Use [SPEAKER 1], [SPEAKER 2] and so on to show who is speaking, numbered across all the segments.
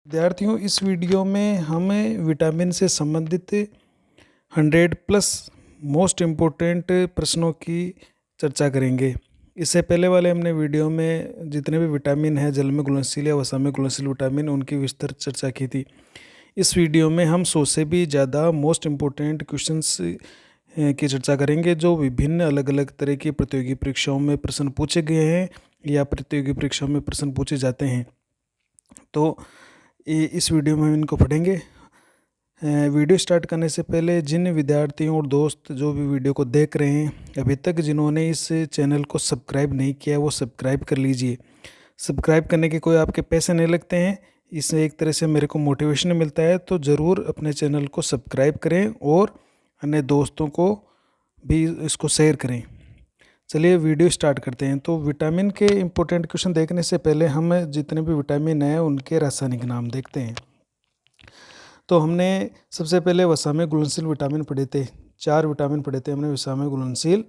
[SPEAKER 1] विद्यार्थियों, इस वीडियो में हमें विटामिन से संबंधित 100+ मोस्ट इम्पोर्टेंट प्रश्नों की चर्चा करेंगे। इससे पहले वाले हमने वीडियो में जितने भी विटामिन हैं, जल में घुलनशील या वसा में घुलनशील विटामिन, उनकी विस्तृत चर्चा की थी। इस वीडियो में हम 100 से भी ज़्यादा मोस्ट इम्पोर्टेंट क्वेश्चंस की चर्चा करेंगे, जो विभिन्न अलग अलग तरह की प्रतियोगी परीक्षाओं में प्रश्न पूछे गए हैं या प्रतियोगी परीक्षाओं में प्रश्न पूछे जाते हैं। तो इस वीडियो में हम इनको पढ़ेंगे। वीडियो स्टार्ट करने से पहले जिन विद्यार्थियों और दोस्त जो भी वीडियो को देख रहे हैं, अभी तक जिन्होंने इस चैनल को सब्सक्राइब नहीं किया, वो सब्सक्राइब कर लीजिए। सब्सक्राइब करने के कोई आपके पैसे नहीं लगते हैं, इससे एक तरह से मेरे को मोटिवेशन मिलता है। तो ज़रूर अपने चैनल को सब्सक्राइब करें और अन्य दोस्तों को भी इसको शेयर करें। चलिए वीडियो स्टार्ट करते हैं। तो विटामिन के इम्पोर्टेंट क्वेश्चन देखने से पहले हम जितने भी विटामिन हैं उनके रासायनिक नाम देखते हैं। तो हमने सबसे पहले वसा में घुलनशील विटामिन पढ़े थे, 4 विटामिन पढ़े थे हमने वसा में घुलनशील,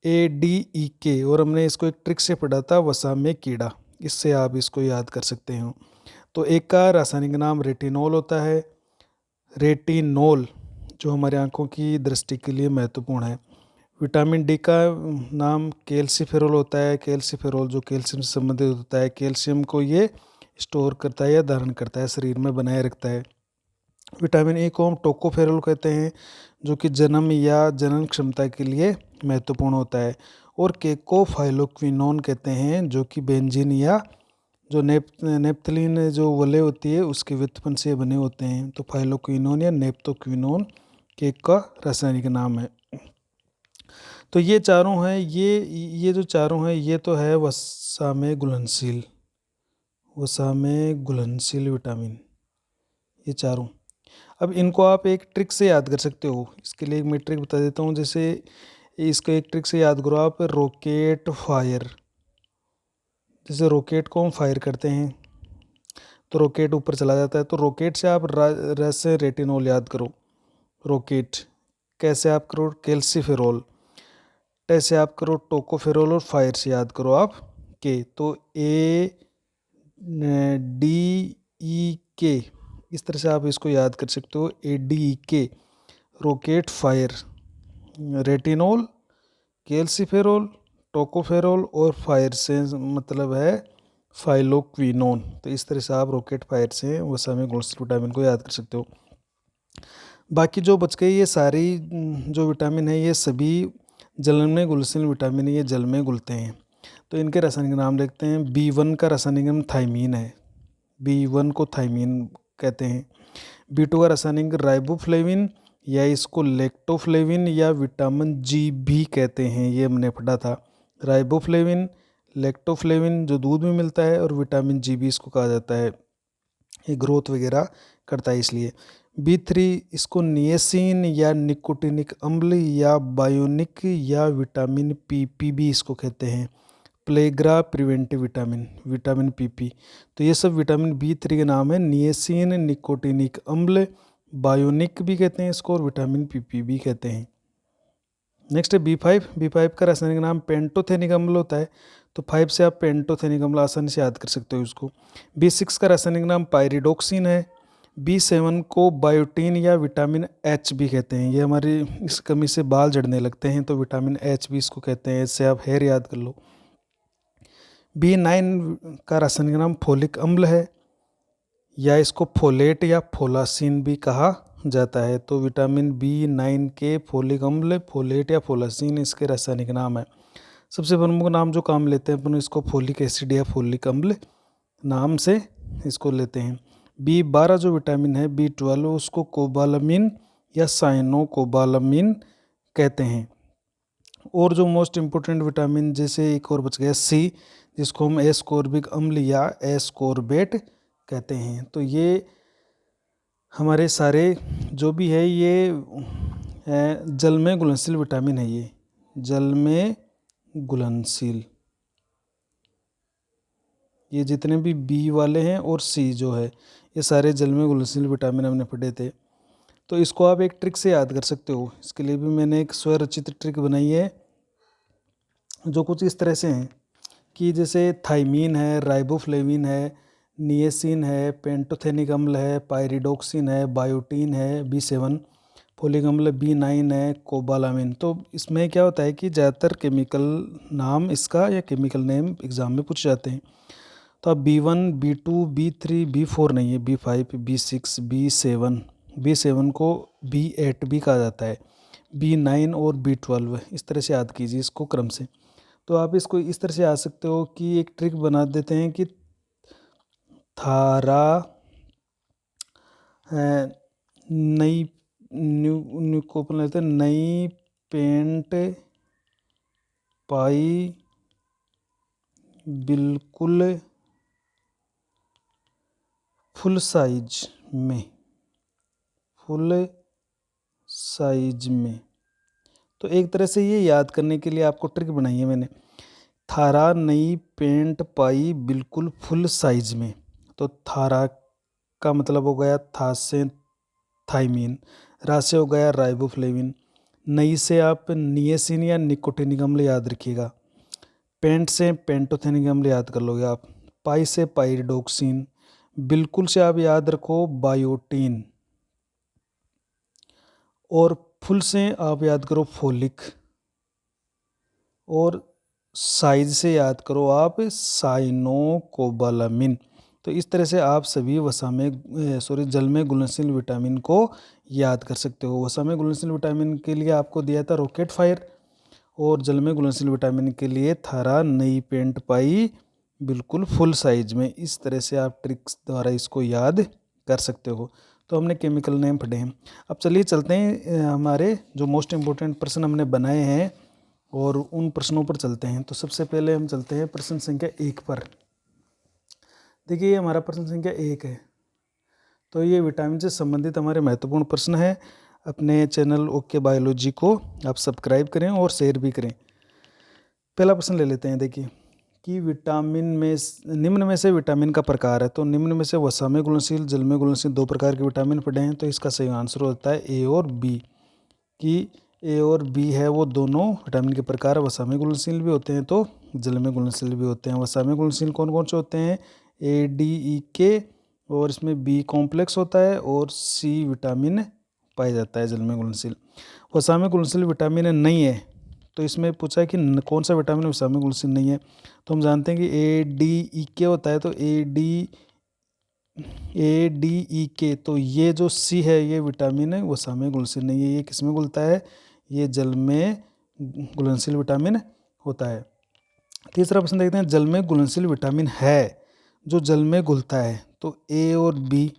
[SPEAKER 1] ADEK, और हमने इसको एक ट्रिक से पढ़ा था, वसा में कीड़ा। इससे आप इसको याद कर सकते हो। तो एक का रासायनिक नाम रेटिनोल होता है। रेटिनोल जो हमारे आंखों की दृष्टि के लिए महत्वपूर्ण है। विटामिन डी का नाम कैल्सीफेरोल होता है। कैल्सीफेरोल जो कैल्शियम से संबंधित होता है, कैल्शियम को ये स्टोर करता है या धारण करता है, शरीर में बनाए रखता है। विटामिन ए को हम टोकोफेरोल कहते हैं, जो कि जन्म या जनन क्षमता के लिए महत्वपूर्ण होता है। और के को फाइलोक्विनोन कहते हैं, जो कि बेंजीन या जो नेप्थलीन जो वलय होती है उसके व्युत्पन्न से बने होते हैं। तो फाइलोक्विनोन या नेप्थोक्विनोन केक का रासायनिक नाम है। तो ये चारों हैं, ये जो चारों हैं ये तो है वसा में घुलनशील, वसा में घुलनशील विटामिन, ये चारों। अब इनको आप एक ट्रिक से याद कर सकते हो। इसके लिए एक मैं ट्रिक बता देता हूँ। जैसे इसको एक ट्रिक से याद करो आप, रॉकेट फायर। जैसे रॉकेट को हम फायर करते हैं तो रॉकेट ऊपर चला जाता है, तो रॉकेट से आप रस से रेटिनोल याद करो। रॉकेट कैसे आप करो, कैल्सीफेरोल। ऐसे आप करो टोकोफेरोल, और फायर से याद करो आप के। तो ADEK, इस तरह से आप इसको याद कर सकते हो। ADEK, rocket fire, retinol, calciferol, tocopherol, और फायर से मतलब है फाइलोक्विनोन। तो इस तरह से आप रॉकेट फायर से वसा में घुलनशील विटामिन को याद कर सकते हो। बाकी जो बच गए ये सारी जो विटामिन है ये सभी जल में घुलनशील विटामिन, ये जल में घुलते हैं। तो इनके रासायनिक नाम देखते हैं। B1 का रासायनिक नाम थाइमीन है, B1 को थाइमीन कहते हैं। B2 का रासायनिक राइबोफ्लेविन या इसको लेक्टोफ्लेविन या विटामिन जी भी कहते हैं, ये हमने पढ़ा था। राइबोफ्लेविन, लेक्टोफ्लेविन जो दूध में मिलता है, और विटामिन जी भी इसको कहा जाता है, ये ग्रोथ वगैरह करता है इसलिए। B3 इसको नियसिन या निकोटिनिक अम्ल या बायोनिक या विटामिन PP भी इसको कहते हैं। Pellagra preventive vitamin, vitamin PP। तो ये सब विटामिन B3 के नाम है। नियसिन, निकोटिनिक अम्ल, बायोनिक भी कहते हैं इसको, और विटामिन PP भी कहते हैं। नेक्स्ट है B5 का रासायनिक नाम पेंटोथेनिक अम्ल होता है। तो 5 से आप पेंटोथेनिक अम्ल आसानी से याद कर सकते हो इसको। B6 का रासायनिक नाम पायरिडोक्सिन है। B7 को बायोटीन या विटामिन H भी कहते हैं, ये हमारी इस कमी से बाल झड़ने लगते हैं, तो विटामिन H भी इसको कहते हैं, इससे आप हेयर याद कर लो। B9 का रासायनिक नाम फोलिक अम्ल है, या इसको फोलेट या फोलासिन भी कहा जाता है। तो विटामिन B9 के फोलिक अम्ल, फोलेट या फोलासिन इसके रासायनिक नाम है। सबसे प्रमुख नाम जो काम लेते हैं अपन, इसको फोलिक एसिड या फोलिक अम्ल नाम से इसको लेते हैं। B12 जो विटामिन है, B12, उसको कोबालामिन या साइनोकोबालामिन कहते हैं। और जो मोस्ट इम्पोर्टेंट विटामिन, जैसे एक और बच गया C, जिसको हम एस्कोर्बिक अम्ल या एस्कोर्बेट कहते हैं। तो ये हमारे सारे जो भी है ये जल में घुलनशील विटामिन है। ये जल में घुलनशील, ये जितने भी B वाले हैं और C जो है, ये सारे जल में घुलनशील विटामिन हमने पढ़े थे। तो इसको आप एक ट्रिक से याद कर सकते हो। इसके लिए भी मैंने एक स्वरचित ट्रिक बनाई है, जो कुछ इस तरह से है कि जैसे थाइमीन है, राइबोफ्लेविन है, निएसिन है, पेंटोथेनिक अम्ल है, पायरिडोक्सिन है, बायोटीन है, B7, फोलिक अम्ल B9 है, कोबालामिन। तो इसमें क्या होता है कि ज़्यादातर केमिकल नाम इसका या केमिकल नेम एग्ज़ाम में पूछे जाते हैं। तो अब B1, B2, B3, B4 नहीं है, B5, B6, B7 को B8 भी कहा जाता है, B9 और B12। इस तरह से याद कीजिए इसको क्रम से। तो आप इसको इस तरह से याद सकते हो कि एक ट्रिक बना देते हैं कि थारा नई न्यू को अपन लेते हैं नई पेंट पाई बिल्कुल फुल साइज में। तो एक तरह से ये याद करने के लिए आपको ट्रिक बनाई है मैंने, थारा नई पेंट पाई बिल्कुल फुल साइज में। तो थारा का मतलब हो गया था से थाइमीन, रा से हो गया राइबोफ्लेविन, नई से आप निएसिन या निकोटिनिक अम्ल याद रखिएगा, पेंट से पेंटोथेनिक अम्ल याद कर लोगे आप, पाई से पाइरिडोक्सिन, बिल्कुल से आप याद रखो बायोटीन, और फुल से आप याद करो फोलिक, और साइज से याद करो आप साइनोकोबालामिन। तो इस तरह से आप सभी जल में घुलनशील विटामिन को याद कर सकते हो। वसा में घुलनशील विटामिन के लिए आपको दिया था रॉकेट फायर, और जल में घुलनशील विटामिन के लिए थारा नई पेंट पाई बिल्कुल फुल साइज में। इस तरह से आप ट्रिक्स द्वारा इसको याद कर सकते हो। तो हमने केमिकल नेम पढ़े हैं। अब चलिए चलते हैं हमारे जो मोस्ट इम्पोर्टेंट प्रश्न हमने बनाए हैं और उन प्रश्नों पर चलते हैं। तो सबसे पहले हम चलते हैं प्रश्न संख्या 1 पर। देखिए ये हमारा प्रश्न संख्या 1 है। तो ये विटामिन से संबंधित हमारे महत्वपूर्ण प्रश्न है। अपने चैनल ओके बायोलॉजी को आप सब्सक्राइब करें और शेयर भी करें। पहला प्रश्न ले लेते हैं। देखिए कि विटामिन में निम्न में से विटामिन का प्रकार है। तो निम्न में से वसा में घुलनशील, जल में घुलनशील दो प्रकार के विटामिन पढ़े हैं। तो इसका सही आंसर होता है ए और बी, कि ए और बी है वो दोनों विटामिन के प्रकार वसा में घुलनशील भी होते हैं तो जल में घुलनशील भी होते हैं। वसा में घुलनशील कौन कौन से होते हैं? ए, डी, ई, के, और इसमें बी कॉम्प्लेक्स होता है, और सी विटामिन पाया जाता है जल में घुलनशील। वसा में घुलनशील विटामिन नहीं है, तो इसमें पूछा है कि कौन सा विटामिन वसा में घुलनशील नहीं है। तो हम जानते हैं कि ए, डी, ई, के होता है। तो ए, डी, ई, के, तो ये जो सी है ये विटामिन है वसा में घुलनशील नहीं है। ये किस में घुलता है? ये जल में घुलनशील विटामिन होता है। तीसरा प्रश्न देखते हैं, जल में घुलनशील विटामिन है जो जल में घुलता है। तो ए और बी,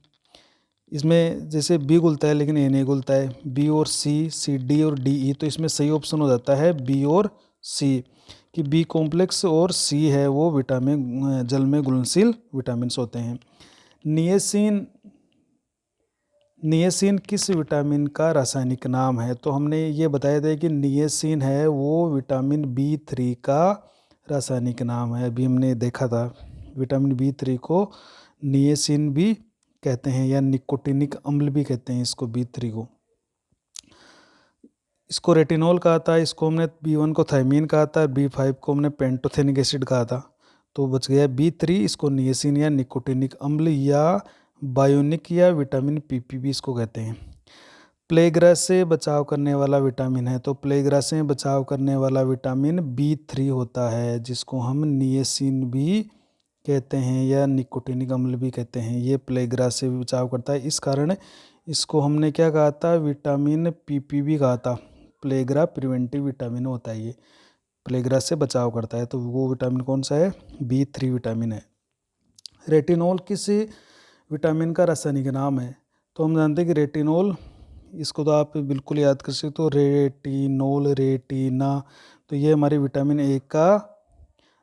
[SPEAKER 1] इसमें जैसे बी घुलता है लेकिन ए नहीं घुलता है, बी और सी, सी डी और डी ई, तो इसमें सही ऑप्शन हो जाता है बी और सी, कि बी कॉम्प्लेक्स और सी है वो विटामिन जल में घुलनशील विटामिन होते हैं। निएसिन किस विटामिन का रासायनिक नाम है? तो हमने ये बताया था कि निएसिन है वो विटामिन B3 का रासायनिक नाम है। अभी हमने देखा था विटामिन B3 को निएसिन भी कहते हैं या निकोटिनिक अम्ल भी कहते हैं इसको, B3 को। इसको रेटिनॉल कहा था, इसको हमने B1 को थायमीन कहा था, B5 को हमने पेंटोथेनिक एसिड कहा था। तो बच गया B3, इसको निएसिन या निकोटिनिक अम्ल या बायोनिक या विटामिन PPB इसको कहते हैं। प्लेग्रा से बचाव करने वाला विटामिन है। तो प्लेग्रा से बचाव करने वाला विटामिन B3 होता है, जिसको हम निएसिन भी कहते हैं या निकोटिनिक अम्ल भी कहते हैं। ये प्लेग्रा से भी बचाव करता है, इस कारण इसको हमने क्या कहा था? विटामिन PPB कहा था। प्लेग्रा प्रिवेंटिव विटामिन होता है, ये प्लेग्रा से बचाव करता है। तो वो विटामिन कौन सा है? B3 विटामिन है। रेटिनॉल किस विटामिन का रासायनिक नाम है? तो हम जानते हैं कि रेटिनॉल, इसको तो आप बिल्कुल याद कर सकते हो, रेटिनॉल, रेटिना। तो ये हमारे विटामिन ए का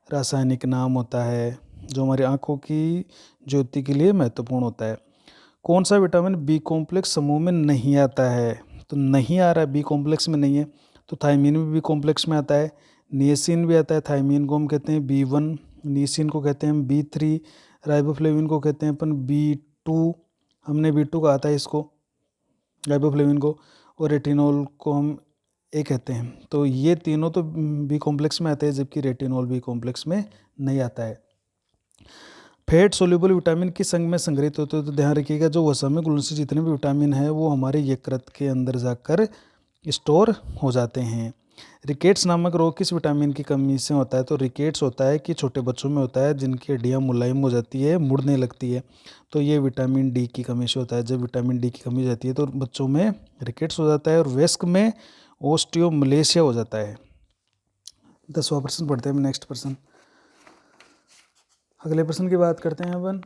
[SPEAKER 1] रासायनिक नाम होता है, जो हमारी आंखों की ज्योति के लिए महत्वपूर्ण होता है। कौन सा विटामिन बी कॉम्प्लेक्स समूह में नहीं आता है? तो नहीं आ रहा है, बी कॉम्प्लेक्स में नहीं है। तो थायमीन भी बी कॉम्प्लेक्स में आता है, निएसिन भी आता है। थायमीन को हम कहते हैं B1, निएसिन को कहते हैं हम B3, राइबोफ्लेविन को कहते हैं अपन B2, हमने B2 कहा था इसको, राइबोफ्लेविन को, और रेटिनॉल को हम ए कहते हैं। तो ये तीनों तो बी कॉम्प्लेक्स में आते हैं, जबकि रेटिनॉल बी कॉम्प्लेक्स में नहीं आता है। फैट सोल्यूबल विटामिन किस अंग में संग्रहित होते हैं? तो ध्यान रखिएगा, जो वसा में घुलनशील से जितने भी विटामिन हैं वो हमारे यकृत के अंदर जाकर स्टोर हो जाते हैं। रिकेट्स नामक रोग किस विटामिन की कमी से होता है? तो रिकेट्स होता है कि छोटे बच्चों में होता है जिनकी हड्डियाँ मुलायम हो जाती है, मुड़ने लगती है, तो ये विटामिन डी की कमी से होता है। जब विटामिन डी की कमी हो जाती है तो बच्चों में रिकेट्स हो जाता है और वयस्क में ओस्टियोमलेशिया हो जाता है। 10वां प्रश्न पढ़ते हैं नेक्स्ट प्रश्न। अगले प्रश्न की बात करते हैं अपन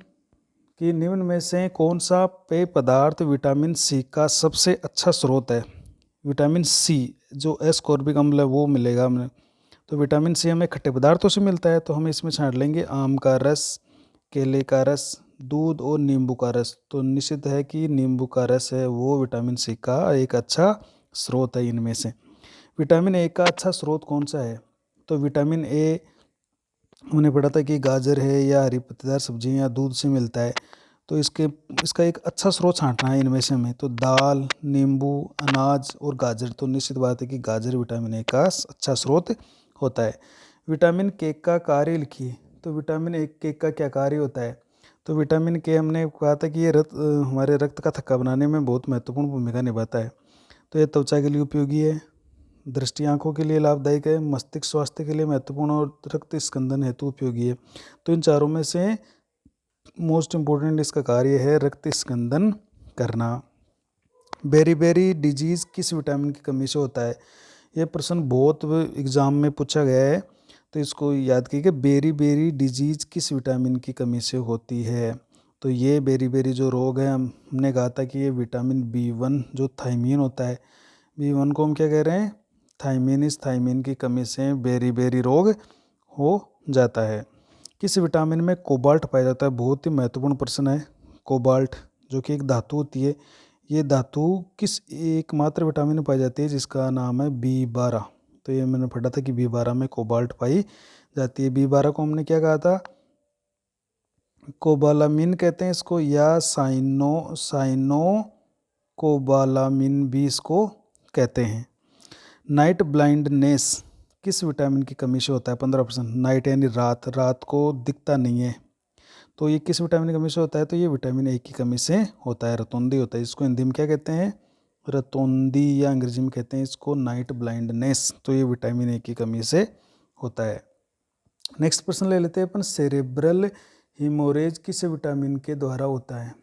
[SPEAKER 1] कि निम्न में से कौन सा पेय पदार्थ विटामिन सी का सबसे अच्छा स्रोत है? विटामिन सी जो एस्कॉर्बिक अम्ल है वो मिलेगा हमें। तो विटामिन सी हमें खट्टे पदार्थों से मिलता है, तो हम इसमें छांट लेंगे आम का रस, केले का रस, दूध और नींबू का रस। तो निश्चित है कि नींबू का रस है वो विटामिन सी का एक अच्छा स्रोत है इनमें से। विटामिन ए का अच्छा स्रोत कौन सा है? तो विटामिन ए हमने पढ़ा था कि गाजर है या हरी पत्तेदार सब्जियां या दूध से मिलता है, तो इसका एक अच्छा स्रोत छांटना है इनमें से हमें। तो दाल, नींबू, अनाज और गाजर, तो निश्चित बात है कि गाजर विटामिन ए का अच्छा स्रोत होता है। विटामिन के का कार्य लिखिए। तो विटामिन ए के का क्या कार्य होता है? तो विटामिन के हमने कहा था कि ये हमारे रक्त का थक्का बनाने में बहुत महत्वपूर्ण भूमिका निभाता है। तो ये त्वचा के लिए उपयोगी है, दृष्टि आंखों के लिए लाभदायक है, मस्तिष्क स्वास्थ्य के लिए महत्वपूर्ण और रक्त स्कंदन हेतु उपयोगी है। तो इन चारों में से मोस्ट इम्पोर्टेंट इसका कार्य है रक्त स्कंदन करना। बेरीबेरी डिजीज़ किस विटामिन की कमी से होता है? ये प्रश्न बहुत एग्जाम में पूछा गया है, तो इसको याद कीजिए। बेरीबेरी डिजीज़ किस विटामिन की कमी से होती है? तो ये बेरीबेरी जो रोग है, हमने कहा था कि ये विटामिन B1 जो थायमीन होता है, B1 को हम क्या कह रहे हैं? थायमीन। इस थायमीन की कमी से बेरीबेरी रोग हो जाता है। किस विटामिन में कोबाल्ट पाया जाता है? बहुत ही महत्वपूर्ण प्रश्न है। कोबाल्ट जो कि एक धातु होती है, ये धातु किस एकमात्र विटामिन में पाई जाती है? जिसका नाम है B12। तो ये मैंने पढ़ा था कि B12 में कोबाल्ट पाई जाती है। B12 को हमने क्या कहा था? कोबालामिन कहते हैं इसको, या साइनो कोबालामिन भी इसको कहते हैं। नाइट ब्लाइंडनेस किस विटामिन की कमी से होता है? 15%। नाइट यानी रात, रात को दिखता नहीं है, तो ये किस विटामिन की कमी से होता है? तो ये विटामिन ए की कमी से होता है, रतौंधी होता है। इसको हिंदी में क्या कहते हैं? रतौंधी, या अंग्रेजी में कहते हैं इसको नाइट ब्लाइंडनेस। तो ये विटामिन ए की कमी से होता है। नेक्स्ट प्रश्न ले लेते हैं अपन। सेरेब्रल हीमोरेज किस विटामिन के द्वारा होता है?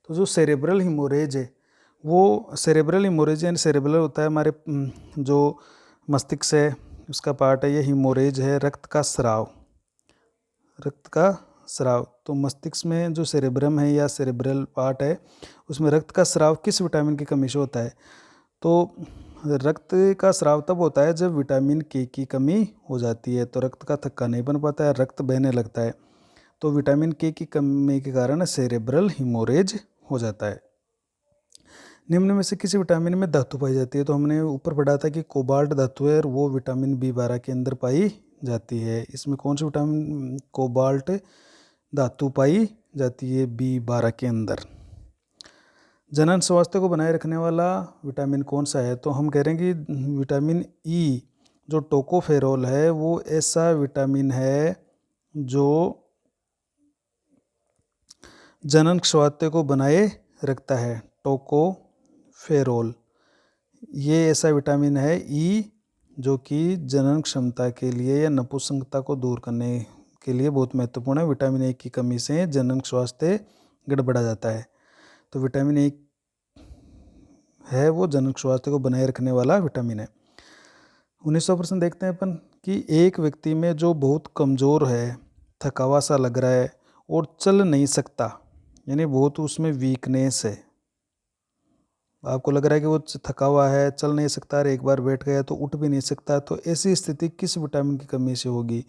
[SPEAKER 1] तो जो सेरेब्रल हीमोरेज है वो सेरेब्रल हीमोरेज यानी सेरेब्रल होता है हमारे जो मस्तिष्क है उसका पार्ट है, ये हीमोरेज है रक्त का स्राव, रक्त का स्राव। तो मस्तिष्क में जो सेरेब्रम है या सेरेब्रल पार्ट है उसमें रक्त का स्राव किस विटामिन की कमी से होता है? तो रक्त का स्राव तब होता है जब विटामिन के की कमी हो जाती है, तो रक्त का थक्का नहीं बन पाता है, रक्त बहने लगता है, तो विटामिन के की कमी के कारण सेरेब्रल हीमोरेज हो जाता है। निम्न में से किसी विटामिन में धातु पाई जाती है? तो हमने ऊपर पढ़ा था कि कोबाल्ट धातु है और वो विटामिन B12 के अंदर पाई जाती है। इसमें कौन सी विटामिन कोबाल्ट धातु पाई जाती है? B12 के अंदर। जनन स्वास्थ्य को बनाए रखने वाला विटामिन कौन सा है? तो हम कह रहे हैं कि विटामिन ई जो टोकोफेरोल है वो ऐसा विटामिन है जो जनन स्वास्थ्य को बनाए रखता है। टोकोफेरोल ये ऐसा विटामिन है ई जो कि जनन क्षमता के लिए या नपुंसकता को दूर करने के लिए बहुत महत्वपूर्ण है। विटामिन ए की कमी से जनन स्वास्थ्य गड़बड़ा जाता है, तो विटामिन ए है वो जनन स्वास्थ्य को बनाए रखने वाला विटामिन है। 19वां प्रश्न देखते हैं अपन कि एक व्यक्ति में जो बहुत कमज़ोर है, थकावा सा लग रहा है और चल नहीं सकता, यानी बहुत उसमें वीकनेस है, आपको लग रहा है कि वो थका हुआ है, चल नहीं सकता, और एक बार बैठ गया तो उठ भी नहीं सकता, तो ऐसी स्थिति किस विटामिन की कमी से होगी?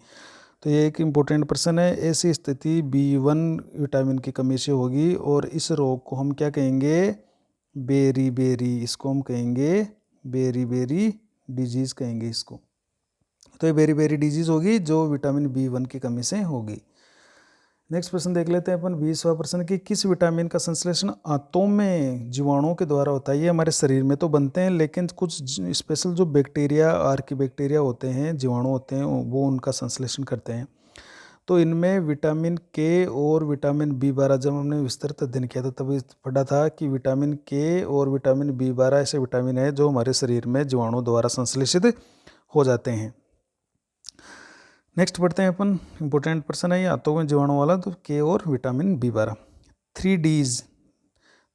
[SPEAKER 1] तो ये एक इम्पोर्टेंट प्रश्न है। ऐसी स्थिति B1 विटामिन की कमी से होगी और इस रोग को हम क्या कहेंगे? बेरीबेरी। इसको हम कहेंगे बेरीबेरी डिजीज़ कहेंगे इसको। तो ये बेरीबेरी डिजीज़ होगी जो विटामिन B1 की कमी से होगी। नेक्स्ट प्रश्न देख लेते हैं अपन 20वां प्रश्न कि किस विटामिन का संश्लेषण आंतों में जीवाणुओं के द्वारा होता है? ये हमारे शरीर में तो बनते हैं, लेकिन कुछ स्पेशल जो बैक्टीरिया, आर्की बैक्टीरिया होते हैं, जीवाणु होते हैं, वो उनका संश्लेषण करते हैं। तो इनमें विटामिन के और विटामिन B12 जब हमने विस्तृत अध्ययन किया था तभी पढ़ा था कि विटामिन के और विटामिन B12 ऐसे विटामिन है जो हमारे शरीर में जीवाणु द्वारा संश्लेषित हो जाते हैं। नेक्स्ट पढ़ते हैं अपन, इंपॉर्टेंट प्रश्न है ये आंतों में जीवाणु वाला, तो के और विटामिन B12। 3Ds,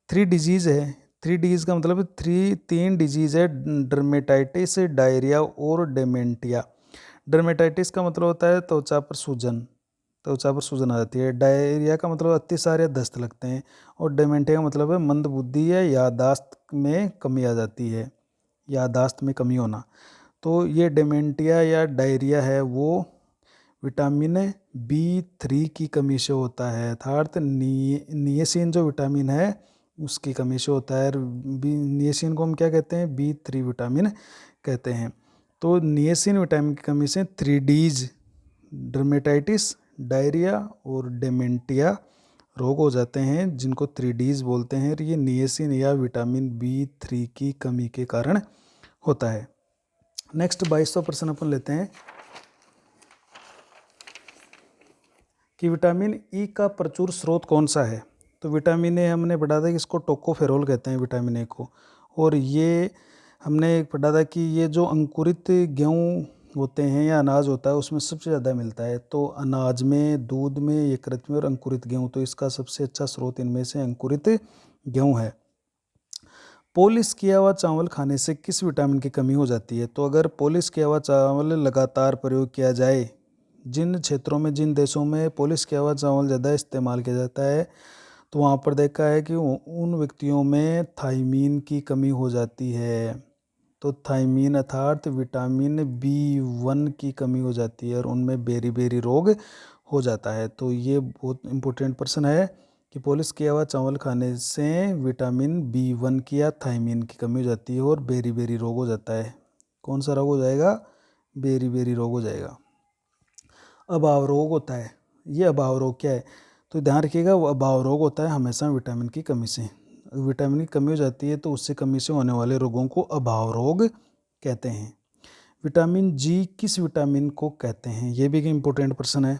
[SPEAKER 1] 3 डिजीज़ है। 3Ds का मतलब 3 डिजीज़ है, डर्मेटाइटिस, डायरिया और डेमेंटिया। डर्मेटाइटिस का मतलब होता है त्वचा पर सूजन, त्वचा पर सूजन आ जाती है। डायरिया का मतलब अतिसार या दस्त लगते हैं। और डेमेंटिया का मतलब है मंद बुद्धि या याददाश्त में कमी आ जाती है, याददाश्त में कमी होना। तो ये डेमेंटिया या डायरिया है वो विटामिन B3 की कमी से होता है, अर्थात नियसिन जो विटामिन है उसकी कमी से होता है। नियसिन को हम क्या कहते हैं, B3 विटामिन कहते हैं। तो नियसिन विटामिन की कमी से 3Ds, डर्मेटाइटिस, डायरिया और डेमेंटिया रोग हो जाते हैं, जिनको 3Ds बोलते हैं। ये नियसिन या विटामिन B3 की कमी के कारण होता है। नेक्स्ट 22वां प्रश्न अपन लेते हैं कि विटामिन ई का प्रचुर स्रोत कौन सा है। तो विटामिन ए हमने पढ़ा था कि इसको टोकोफेरोल कहते हैं, विटामिन ए को। और ये हमने पढ़ा था कि ये जो अंकुरित गेहूँ होते हैं या अनाज होता है उसमें सबसे ज़्यादा मिलता है। तो अनाज में, दूध में, यकृत में और अंकुरित गेहूँ, तो इसका सबसे अच्छा स्रोत इनमें से अंकुरित गेहूँ है। पॉलिश किया हुआ चावल खाने से किस विटामिन की कमी हो जाती है। तो अगर पॉलिश किया हुआ चावल लगातार प्रयोग किया जाए, जिन क्षेत्रों में, जिन देशों में पॉलिश किया हुआ चावल ज़्यादा इस्तेमाल किया जाता है, तो वहाँ पर देखा है कि उन व्यक्तियों में थायमीन की कमी हो जाती है। तो थायमीन अर्थात विटामिन B1 की कमी हो जाती है और उनमें बेरी रोग हो जाता है। तो ये बहुत इंपॉर्टेंट प्रश्न है कि पॉलिश किया हुआ चावल खाने से विटामिन B1 की या थायमीन की कमी हो जाती है और बेरी रोग हो जाता है। कौन सा रोग हो जाएगा, बेरी रोग हो जाएगा। अभाव रोग होता है, ये अभाव रोग क्या है, तो ध्यान रखिएगा, वो अभाव रोग होता है हमेशा विटामिन की कमी से। विटामिन की कमी हो जाती है तो उससे कमी से होने वाले रोगों को अभाव रोग कहते हैं। विटामिन जी किस विटामिन को कहते हैं, ये भी एक इम्पोर्टेंट प्रश्न है।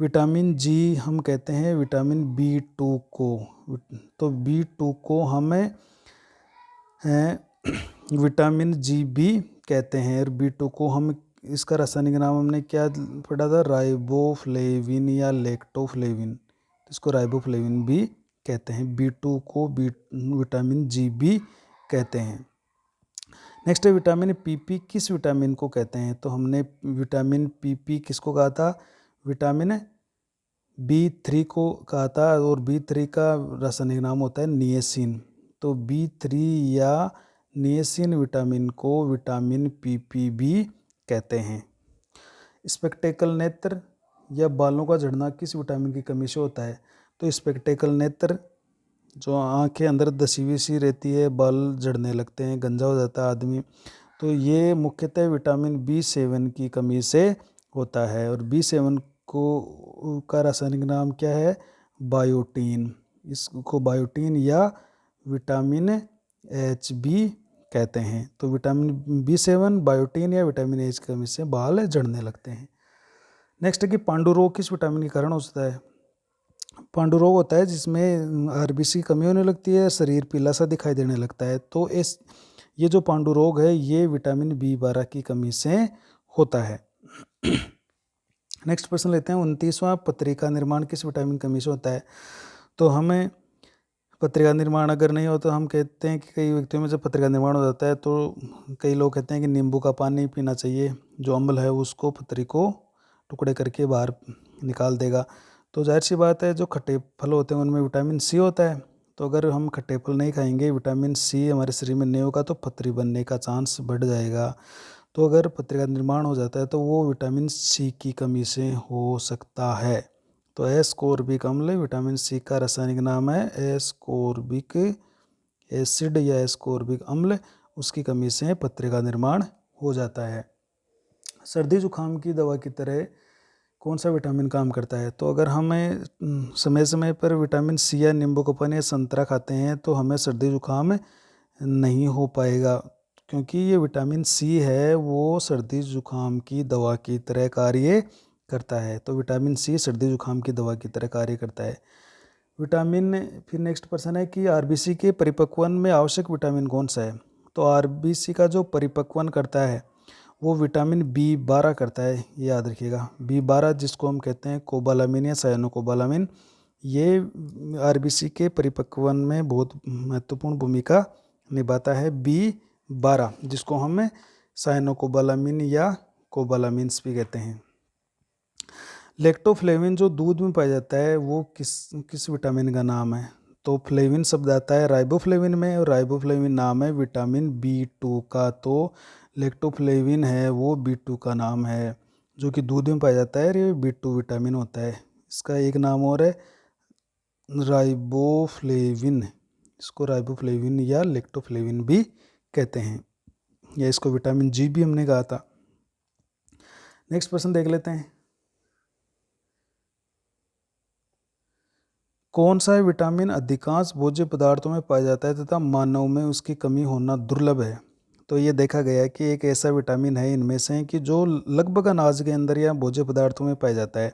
[SPEAKER 1] विटामिन जी हम कहते हैं विटामिन B2 को। तो B2 को हमें विटामिन जी भी कहते हैं। और B2 को हम, इसका रासायनिक नाम हमने क्या पढ़ा था, राइबोफ्लेविन या लेक्टोफ्लेविन, इसको राइबोफ्लेविन भी कहते हैं। B2 को विटामिन जी भी कहते हैं। नेक्स्ट है विटामिन PP किस विटामिन को कहते हैं। तो हमने विटामिन PP किसको कहा था, विटामिन B3 को कहा था। और B3 का रासायनिक नाम होता है नियसिन। तो B3 या नियसिन विटामिन को विटामिन PP भी कहते हैं। स्पेक्टेकल नेत्र या बालों का झड़ना किस विटामिन की कमी से होता है। तो स्पेक्टेकल नेत्र, जो आंखें अंदर दसी हुई सी रहती है, बाल झड़ने लगते हैं, गंजा हो जाता है आदमी, तो ये मुख्यतः विटामिन B7 की कमी से होता है। और B7 को का रासायनिक नाम क्या है, बायोटीन। इसको बायोटीन या विटामिन H भी कहते हैं। तो विटामिन B7, बायोटीन या विटामिन H की कमी से बाल झड़ने लगते हैं। नेक्स्ट है कि पांडु रोग किस विटामिन के कारण होता है। पांडु रोग होता है जिसमें RBC की कमी होने लगती है, शरीर पीला सा दिखाई देने लगता है। तो ये जो पांडु रोग है ये विटामिन B12 की कमी से होता है। नेक्स्ट प्रश्न लेते हैं 29वां, पत्रिका निर्माण किस विटामिन की कमी से होता है। तो हमें पत्रिका निर्माण अगर नहीं हो तो हम कहते हैं कि कई व्यक्तियों में जब पत्रिका निर्माण हो जाता है तो कई लोग कहते हैं कि नींबू का पानी पीना चाहिए, जो अम्ल है उसको पत्री को टुकड़े करके बाहर निकाल देगा। तो जाहिर सी बात है, जो खट्टे फल होते हैं उनमें विटामिन C होता है। तो अगर हम खट्टे फल नहीं खाएंगे, विटामिन C हमारे शरीर में नहीं होगा तो पथरी बनने का चांस बढ़ जाएगा। तो अगर पथरी का निर्माण हो जाता है तो वो विटामिन C की कमी से हो सकता है। तो एस्कोर्बिक अम्ल विटामिन C का रासायनिक नाम है एस्कोर्बिक एसिड या एस्कोर्बिक अम्ल, उसकी कमी से पथरी का निर्माण हो जाता है। सर्दी जुकाम की दवा की तरह कौन सा विटामिन काम करता है। तो अगर हमें समय समय पर विटामिन C या नींबू का पानी या संतरा खाते हैं तो हमें सर्दी जुकाम नहीं हो पाएगा, क्योंकि ये विटामिन C है वो सर्दी जुकाम की दवा की तरह कार्य करता है। तो विटामिन सी सर्दी जुकाम की दवा की तरह कार्य करता है। विटामिन, फिर नेक्स्ट प्रश्न है कि आरबीसी के परिपक्वन में आवश्यक विटामिन कौन सा है। तो आरबीसी का जो परिपक्वन करता है वो विटामिन बी 12 करता है, ये याद रखिएगा। बी 12 जिसको हम कहते हैं कोबालामिन या साइनोकोबालामिन, ये आरबीसी के परिपक्वन में बहुत महत्वपूर्ण भूमिका निभाता है। बी 12 जिसको हम साइनोकोबालामिन या कोबालामिन्स भी कहते हैं। लेक्टोफ्लेविन जो दूध में पाया जाता है वो किस विटामिन का नाम है। तो फ्लेविन शब्द आता है राइबोफ्लेविन में, और राइबोफ्लेविन नाम है विटामिन बी 2 का। तो लेक्टोफ्लेविन है वो बी 2 का नाम है, जो कि दूध में पाया जाता है, और ये बी 2 विटामिन होता है। इसका एक नाम और है राइबोफ्लेविन, इसको राइबोफ्लेविन या लेक्टोफ्लेविन भी कहते हैं, या इसको विटामिन जी भी हमने कहा था। नेक्स्ट प्रश्न देख लेते हैं। कौन सा विटामिन अधिकांश भोज्य पदार्थों में पाया जाता है तथा मानव में उसकी कमी होना दुर्लभ है। तो ये देखा गया है कि एक ऐसा विटामिन है इनमें से कि जो लगभग अनाज के अंदर या भोज्य पदार्थों में पाया जाता है,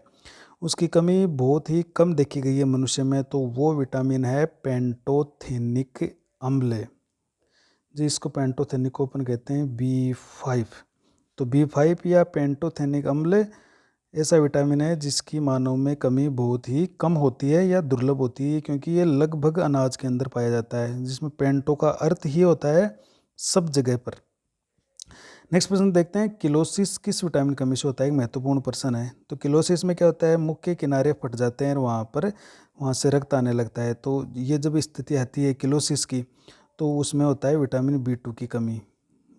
[SPEAKER 1] उसकी कमी बहुत ही कम देखी गई है मनुष्य में। तो वो विटामिन है पेंटोथेनिक अम्ल, जिसको पेंटोथेनिक अपन कहते हैं बी 5। तो बी 5 या पेंटोथेनिक अम्ल ऐसा विटामिन है जिसकी मानव में कमी बहुत ही कम होती है या दुर्लभ होती है, क्योंकि ये लगभग अनाज के अंदर पाया जाता है, जिसमें पेंटो का अर्थ ही होता है सब जगह पर। नेक्स्ट प्रश्न देखते हैं, किलोसिस किस विटामिन कमी से होता है। एक महत्वपूर्ण प्रश्न है। तो किलोसिस में क्या होता है, मुख के किनारे फट जाते हैं और वहाँ से रक्त आने लगता है। तो ये जब स्थिति आती है किलोसिस की, तो उसमें होता है विटामिन बी 2 की कमी।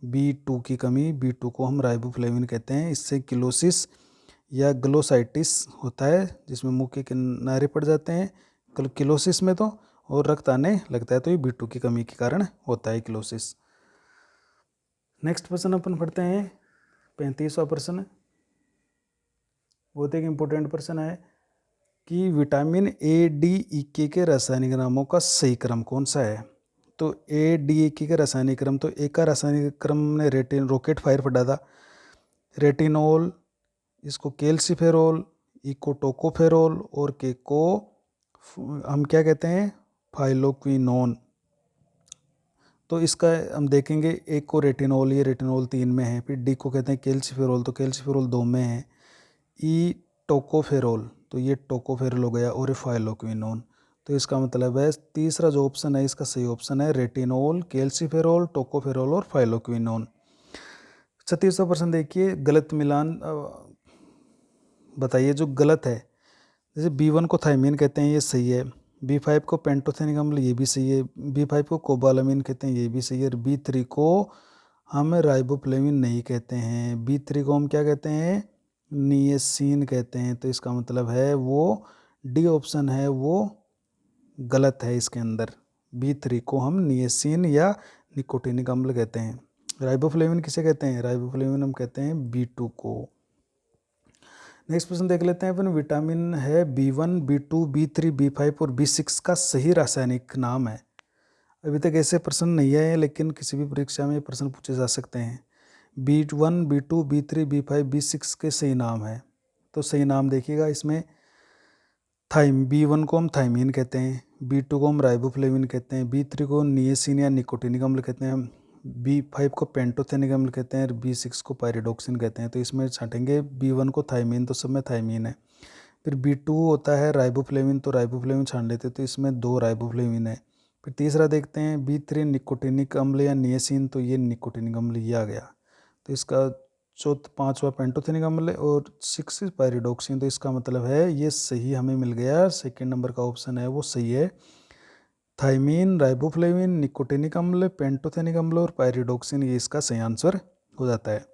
[SPEAKER 1] बी 2 को हम राइबोफ्लेविन कहते हैं। इससे किलोसिस या ग्लोसाइटिस होता है, जिसमें मुंह के किनारे पड़ जाते हैं किलोसिस में, तो और रक्त आने लगता है। तो ये बी 2 की कमी के कारण होता है किलोसिस। नेक्स्ट प्रश्न अपन पढ़ते हैं 35वां प्रश्न। बहुत एक इम्पोर्टेंट प्रश्न है कि विटामिन ADEK के रासायनिक नामों का सही क्रम कौन सा है। तो ADEK का रासायनिक क्रम, तो एक का रासायनिक क्रम ने रॉकेट फायर पढ़ा था, रेटिनोल, इसको कैल्सिफेरोल, इकोटोकोफेरोल, और के को हम क्या कहते हैं, फाइलोक्विनोन। तो इसका हम देखेंगे, एक को रेटिनोल, ये रेटिनोल 3 में है। फिर डी को कहते हैं कैल्सिफेरोल, तो कैल्सिफेरोल 2 में है। ई टोकोफेरोल, तो ये टोकोफेरोल हो गया, और ये फाइलोक्विनोन। तो इसका मतलब है तीसरा जो ऑप्शन है इसका सही ऑप्शन है रेटिनोल, कैल्सिफेरोल, टोकोफेरोल और फाइलोक्विनोन। 36वां प्रश्न देखिए, गलत मिलान बताइए जो गलत है। जैसे बी 1 को थाइमीन कहते हैं, ये सही है। बी 5 को पेंटोथेनिक अम्ल, ये भी सही है। बी 5 को कोबालामिन कहते हैं, ये भी सही है। और बी 3 को हम राइबोफ्लेविन नहीं कहते हैं। बी 3 को हम क्या कहते हैं, नियसिन कहते हैं। तो इसका मतलब है वो डी ऑप्शन है वो गलत है। इसके अंदर बी 3 को हम नियसिन या निकोटिनिक अम्ल कहते हैं। राइबोफ्लेविन किसे कहते हैं, राइबोफ्लेविन हम कहते हैं बी 2 को। नेक्स्ट प्रश्न देख लेते हैं अपन। विटामिन है बी 1, बी 2, बी 3, बी 5 और बी 6 का सही रासायनिक नाम है। अभी तक ऐसे प्रश्न नहीं आए, लेकिन किसी भी परीक्षा में प्रश्न पूछे जा सकते हैं। B 1, B 2, B 3, B 5, B 6 के सही नाम है। तो सही नाम देखिएगा इसमें, बी 1 को हम थाइमीन कहते हैं, बी 2 को हम राइबोफ्लेविन कहते हैं, बी 3 को नियसिन या निकोटिनिक अम्ल कहते हैं, बी 5 को पेंटोथेनिक अम्ल कहते हैं, और बी 6 को पायरिडोक्सिन कहते हैं। तो इसमें छाटेंगे बी 1 को थाइमीन, तो सब में थाइमीन है। फिर बी 2 होता है राइबोफ्लेविन, तो राइबोफ्लेविन छान लेते हैं, तो इसमें 2 राइबोफ्लेविन है। फिर तीसरा देखते हैं बी 3 निकोटिनिक अम्ल या नियसिन, तो ये निकोटिनिक अम्ल ये आ गया। तो इसका 5वां पेंटोथेनिक अम्ल है, और 6 पायरिडोक्सिन। तो इसका मतलब है ये सही हमें मिल गया। सेकेंड नंबर का ऑप्शन है वो सही है। थाइमीन, राइबोफ्लेविन, निकोटिनिक अम्ल, पेंटोथेनिक अम्ल और पायरिडोक्सिन, ये इसका सही आंसर हो जाता है।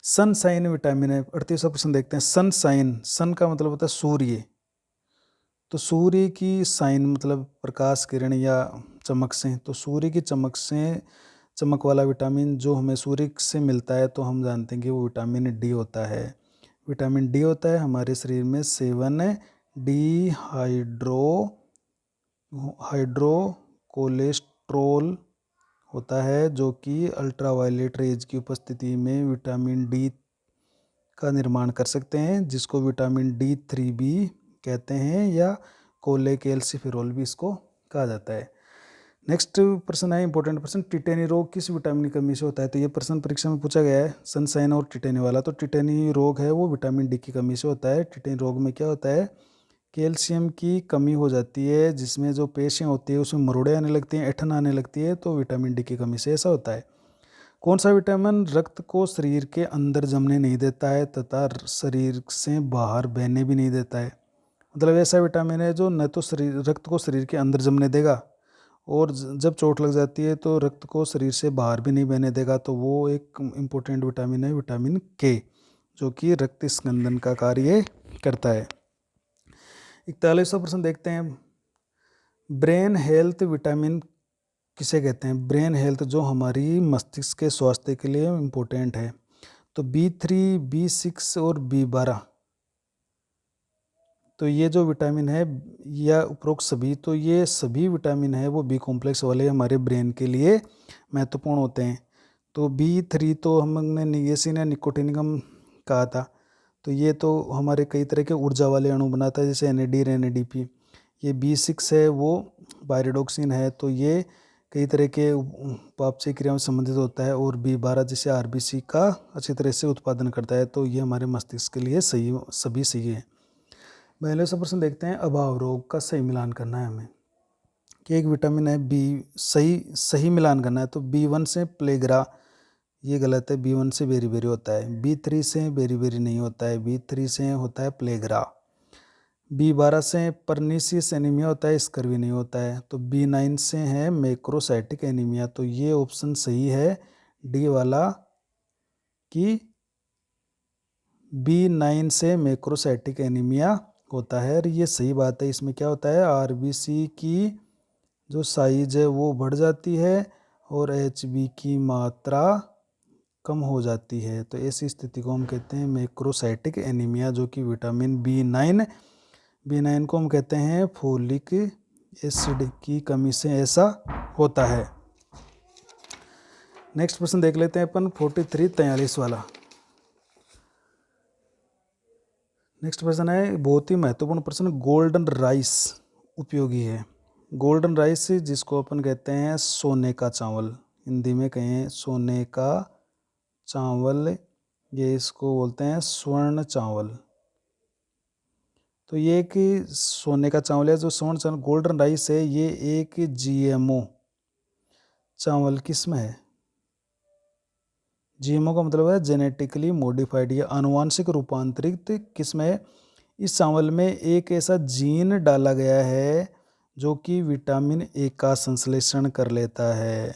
[SPEAKER 1] सनसाइन विटामिन है। 38वां प्रश्न देखते हैं। सनसाइन, सन का मतलब होता है सूर्य, तो सूर्य की साइन मतलब प्रकाश किरण या चमक से। तो सूर्य की चमक से, चमक वाला विटामिन जो हमें सूर्य से मिलता है, तो हम जानते हैं कि वो विटामिन डी होता है। विटामिन डी होता है हमारे शरीर में 7 हाइड्रो कोलेस्ट्रोल होता है, जो कि अल्ट्रावायलेट रेज की उपस्थिति में विटामिन डी का निर्माण कर सकते हैं, जिसको विटामिन D3 भी कहते हैं या कोलेकेल्सिफेरॉल भी इसको कहा जाता है। नेक्स्ट प्रश्न है इंपॉर्टेंट प्रश्न, टिटेनी रोग किस विटामिन की कमी से होता है? तो ये प्रश्न परीक्षा में पूछा गया है, सनसाइन और टिटेनी वाला। तो टिटेनी रोग है वो विटामिन डी की कमी से होता है। टिटेनी रोग में क्या होता है, कैल्शियम की कमी हो जाती है, जिसमें जो पेशियाँ होती है उसमें मरोड़े आने लगती हैं, ऐठन आने लगती है, तो विटामिन डी की कमी से ऐसा होता है। कौन सा विटामिन रक्त को शरीर के अंदर जमने नहीं देता है तथा शरीर से बाहर बहने भी नहीं देता है? मतलब ऐसा विटामिन है जो न तो शरीर रक्त को शरीर के अंदर जमने देगा और जब चोट लग जाती है तो रक्त को शरीर से बाहर भी नहीं बहने देगा। तो वो एक इम्पोर्टेंट विटामिन है विटामिन के, जो कि रक्त स्कंदन का कार्य करता है। 41वां प्रश्न देखते हैं, ब्रेन हेल्थ विटामिन किसे कहते हैं? ब्रेन हेल्थ जो हमारी मस्तिष्क के स्वास्थ्य के लिए इम्पोर्टेंट है। तो B3, B6 और B12, तो ये जो विटामिन है या उपरोक्त सभी, तो ये सभी विटामिन है वो बी कॉम्प्लेक्स वाले हमारे ब्रेन के लिए महत्वपूर्ण होते हैं। तो B3 तो हमने निएसिन या निकोटिनिकम कहा था, तो ये तो हमारे कई तरह के ऊर्जा वाले अणु बनाता है, जैसे NAD और NADP। ये B6 है वो पायरिडोक्सिन है, तो ये कई तरह के उपापचय क्रियाओं से संबंधित होता है। और B12 जैसे RBC का अच्छी तरह से उत्पादन करता है, तो ये हमारे मस्तिष्क के लिए सही सभी सही है। पहले से प्रश्न देखते हैं, अभाव रोग का सही मिलान करना है हमें, कि एक विटामिन है बी, सही मिलान करना है। तो B1 से प्लेग्रा, ये गलत है, B1 से बेरी बेरी होता है। B3 से बेरी बेरी नहीं होता है, B3 से होता है प्लेग्रा। B12 से परनीसियस एनीमिया होता है, स्कर्वी नहीं होता है। तो B9 से है मैक्रोसाइटिक एनीमिया, तो ये ऑप्शन सही है डी वाला, कि B9 से मैक्रोसाइटिक एनीमिया होता है। और ये सही बात है। इसमें क्या होता है, RBC की जो साइज है वो बढ़ जाती है और HB की मात्रा कम हो जाती है। तो ऐसी स्थिति को हम कहते हैं मैक्रोसाइटिक एनीमिया, जो कि विटामिन B9 को हम कहते हैं फोलिक एसिड की कमी से ऐसा होता है। नेक्स्ट प्रश्न देख लेते हैं अपन 43 वाला। नेक्स्ट प्रश्न है बहुत ही महत्वपूर्ण प्रश्न, गोल्डन राइस उपयोगी है। गोल्डन राइस जिसको अपन कहते हैं सोने का चावल, हिंदी में कहें सोने का चावल, ये इसको बोलते हैं स्वर्ण चावल। तो ये एक सोने का चावल है जो स्वर्ण चावल गोल्डन राइस है, ये एक GMO चावल किस्म है। GMO का मतलब है जेनेटिकली मॉडिफाइड या आनुवांशिक रूपांतरित किस्म है। इस चावल में एक ऐसा जीन डाला गया है जो कि विटामिन ए का संश्लेषण कर लेता है।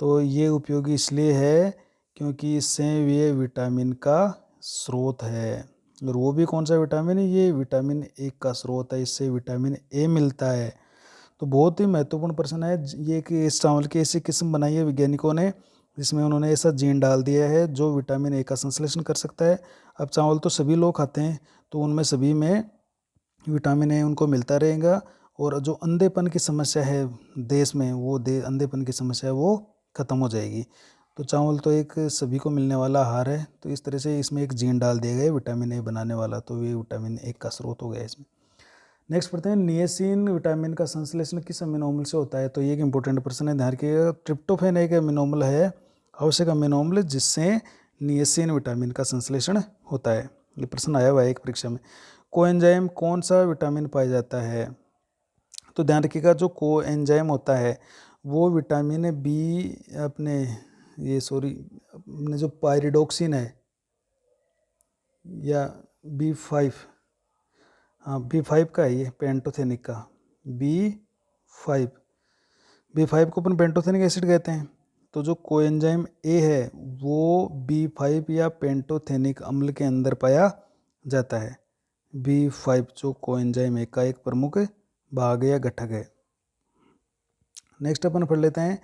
[SPEAKER 1] तो ये उपयोगी इसलिए है क्योंकि इससे ये विटामिन का स्रोत है। और वो भी कौन सा विटामिन है, ये विटामिन ए का स्रोत है, इससे विटामिन ए मिलता है। तो बहुत ही महत्वपूर्ण प्रश्न है ये कि इस चावल की ऐसी किस्म बनाई है वैज्ञानिकों ने, जिसमें उन्होंने ऐसा जीन डाल दिया है जो विटामिन ए का संश्लेषण कर सकता है। अब चावल तो सभी लोग खाते हैं, तो उनमें सभी में विटामिन ए उनको मिलता रहेगा। और जो अंधेपन की समस्या है देश में, वो अंधेपन की समस्या है वो ख़त्म हो जाएगी। तो चावल तो एक सभी को मिलने वाला आहार है, तो इस तरह से इसमें एक जीन डाल दिया गया विटामिन ए बनाने वाला, तो ये विटामिन ए का स्रोत हो गया इसमें। नेक्स्ट पढ़ते हैं, निएसिन विटामिन का संश्लेषण किस अमीनो अम्ल से होता है? तो ये एक इंपॉर्टेंट प्रश्न है, ध्यान रखिएगा। ट्रिप्टोफैन एक अमीनो अम्ल है, आवश्यक अमीनो अम्ल, जिससे निएसिन विटामिन का संश्लेषण होता है। ये प्रश्न आया हुआ है एक परीक्षा में। कोएंजाइम कौन सा विटामिन पाया जाता है? तो ध्यान रखिएगा, जो कोएंजाइम होता है वो विटामिन बी अपने जो पायरिडोक्सिन है या B5, हाँ B5 का है ये, पेंटोथेनिक का B5 को अपन पेंटोथेनिक एसिड कहते हैं। तो जो कोएंजाइम ए है वो B5 या पेंटोथेनिक अम्ल के अंदर पाया जाता है। B5 जो कोएंजाइम ए का एक प्रमुख भाग या घटक है। नेक्स्ट अपन पढ़ लेते हैं,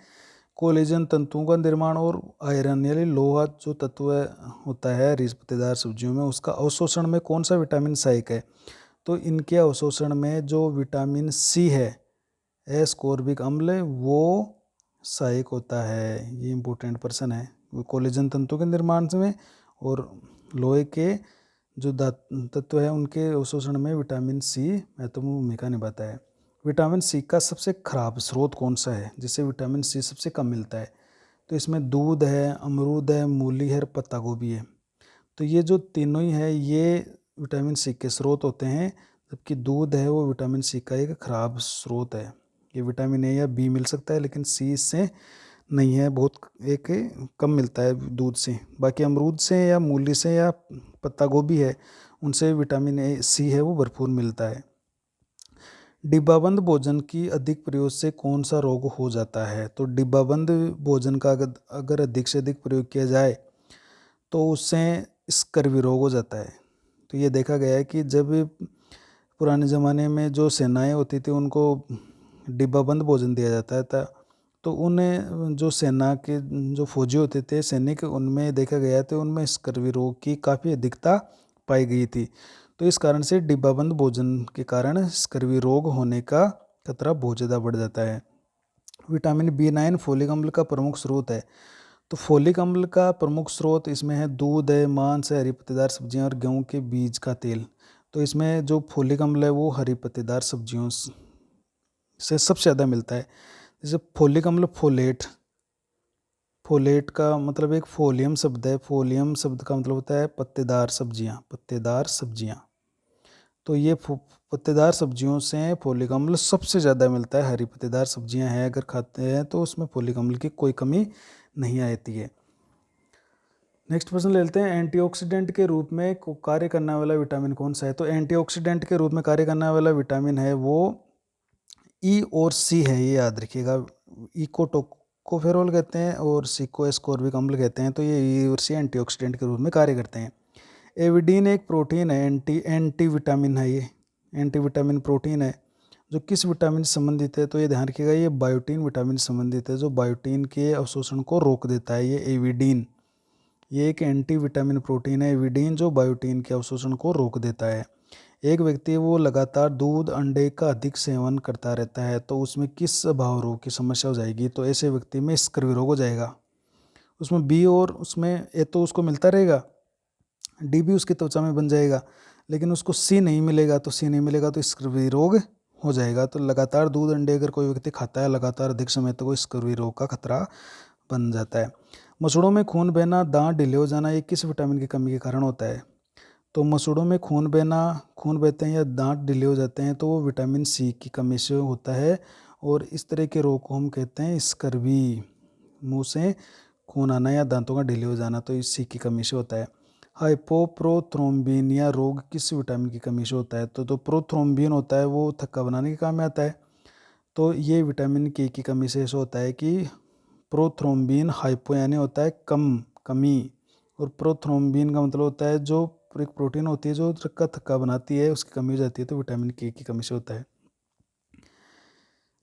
[SPEAKER 1] कोलेजन तंतुओं का निर्माण और आयरन यानी लोहा जो तत्व होता है रिज पत्तेदार सब्जियों में, उसका अवशोषण में कौन सा विटामिन सहायक है? तो इनके अवशोषण में जो विटामिन C है, एस्कॉर्बिक अम्ल, वो सहायक होता है। ये इंपॉर्टेंट प्रश्न है, वो कोलेजन तंतु के निर्माण में और लोहे के जो तत्व है उनके अवशोषण में विटामिन सी महत्वपूर्ण भूमिका निभाता है। विटामिन सी का सबसे खराब स्रोत कौन सा है जिससे विटामिन सी सबसे कम मिलता है? तो इसमें दूध है, अमरूद है, मूली है, पत्ता गोभी है। तो ये जो तीनों ही है ये विटामिन सी के स्रोत होते हैं, जबकि दूध है वो विटामिन सी का एक खराब स्रोत है। ये विटामिन ए या बी मिल सकता है लेकिन सी इससे नहीं है, बहुत एक कम मिलता है दूध से। बाकी अमरूद से या मूली से या पत्ता गोभी है उनसे विटामिन ए सी है वो भरपूर मिलता है। डिब्बाबंद भोजन की अधिक प्रयोग से कौन सा रोग हो जाता है? तो डिब्बाबंद भोजन का अगर अधिक से अधिक प्रयोग किया जाए तो उससे स्कर्वी रोग हो जाता है। तो ये देखा गया है कि जब पुराने ज़माने में जो सेनाएं होती थी उनको डिब्बाबंद भोजन दिया जाता था, तो उन्हें जो सेना के जो फौजी होते थे सैनिक, उनमें देखा गया तो उनमें स्कर्वी रोग की काफ़ी अधिकता पाई गई थी। तो इस कारण से डिब्बाबंद भोजन के कारण स्कर्वी रोग होने का खतरा बहुत ज़्यादा बढ़ जाता है। विटामिन बी9 फोलिक अम्ल का प्रमुख स्रोत है। तो फोलिक अम्ल का प्रमुख स्रोत इसमें है दूध है, मांस है, हरी पत्तेदार सब्जियां और गेहूं के बीज का तेल। तो इसमें जो फोलिक अम्ल है वो हरी पत्तेदार सब्जियों से सबसे ज़्यादा मिलता है। जैसे फोलिक अम्ल फोलेट, फोलेट का मतलब एक फोलियम शब्द है, फोलियम शब्द का मतलब होता है पत्तेदार सब्जियां, पत्तेदार सब्जियां। तो ये पत्तेदार सब्जियों से फोलिक अम्ल सबसे ज़्यादा मिलता है। हरी पत्तेदार सब्जियां हैं अगर खाते हैं तो उसमें फोलिक अम्ल की कोई कमी नहीं आती है। नेक्स्ट प्रश्न ले लेते हैं, एंटीऑक्सीडेंट के रूप में कार्य करने वाला विटामिन कौन सा है? तो एंटीऑक्सीडेंट के रूप में कार्य करने वाला विटामिन है वो ई और सी है, ये याद रखिएगा। ई को टोकोफेरोल कहते हैं और सी को एस्कोर्बिक अम्ल कहते हैं। तो ये ई और सी एंटीऑक्सीडेंट के रूप में कार्य करते हैं। एविडीन एक प्रोटीन है, एंटी विटामिन है, ये एंटी विटामिन प्रोटीन है जो किस विटामिन से संबंधित है? तो ये ध्यान रखिएगा, ये बायोटीन विटामिन से संबंधित है जो बायोटीन के अवशोषण को रोक देता है। ये एविडीन, ये एक एंटी विटामिन प्रोटीन है एविडीन जो बायोटीन के अवशोषण को रोक देता है। एक व्यक्ति वो लगातार दूध अंडे का अधिक सेवन करता रहता है तो उसमें किस स्वभाव रोग की समस्या हो जाएगी? तो ऐसे व्यक्ति में स्कर्वी रोग हो जाएगा। उसमें बी और उसमें ए तो उसको मिलता रहेगा, डी भी उसकी त्वचा में बन जाएगा, लेकिन उसको सी नहीं मिलेगा। तो सी नहीं मिलेगा तो स्कर्वी रोग हो जाएगा। तो लगातार दूध अंडे अगर कोई व्यक्ति खाता है लगातार अधिक समय तक तो स्कर्वी रोग का खतरा बन जाता है। मसूड़ों में खून बहना, दांत ढीले हो जाना, ये किस विटामिन की कमी के कारण होता है? तो मसूड़ों में खून बहना, खून बहते हैं या दांत ढीले हो जाते हैं तो वो विटामिन सी की कमी से होता है। और इस तरह के रोग को हम कहते हैं स्कर्वी, मुंह से खून आना या दांतों का ढीले हो जाना, तो इस सी की कमी से होता है। हाइपोप्रोथ्रोम्बिन या रोग किस विटामिन की कमी से होता है? तो जो प्रोथ्रोम्बिन होता है वो थक्का बनाने के काम में आता है। तो ये विटामिन के की कमी से ऐसा होता है कि प्रोथ्रोम्बिन हाइपो यानी होता है कम, कमी, और प्रोथ्रोम्बिन का मतलब होता है जो एक प्रोटीन होती है जो रक्त थक्का बनाती है उसकी कमी हो जाती है, तो विटामिन के की कमी से होता है।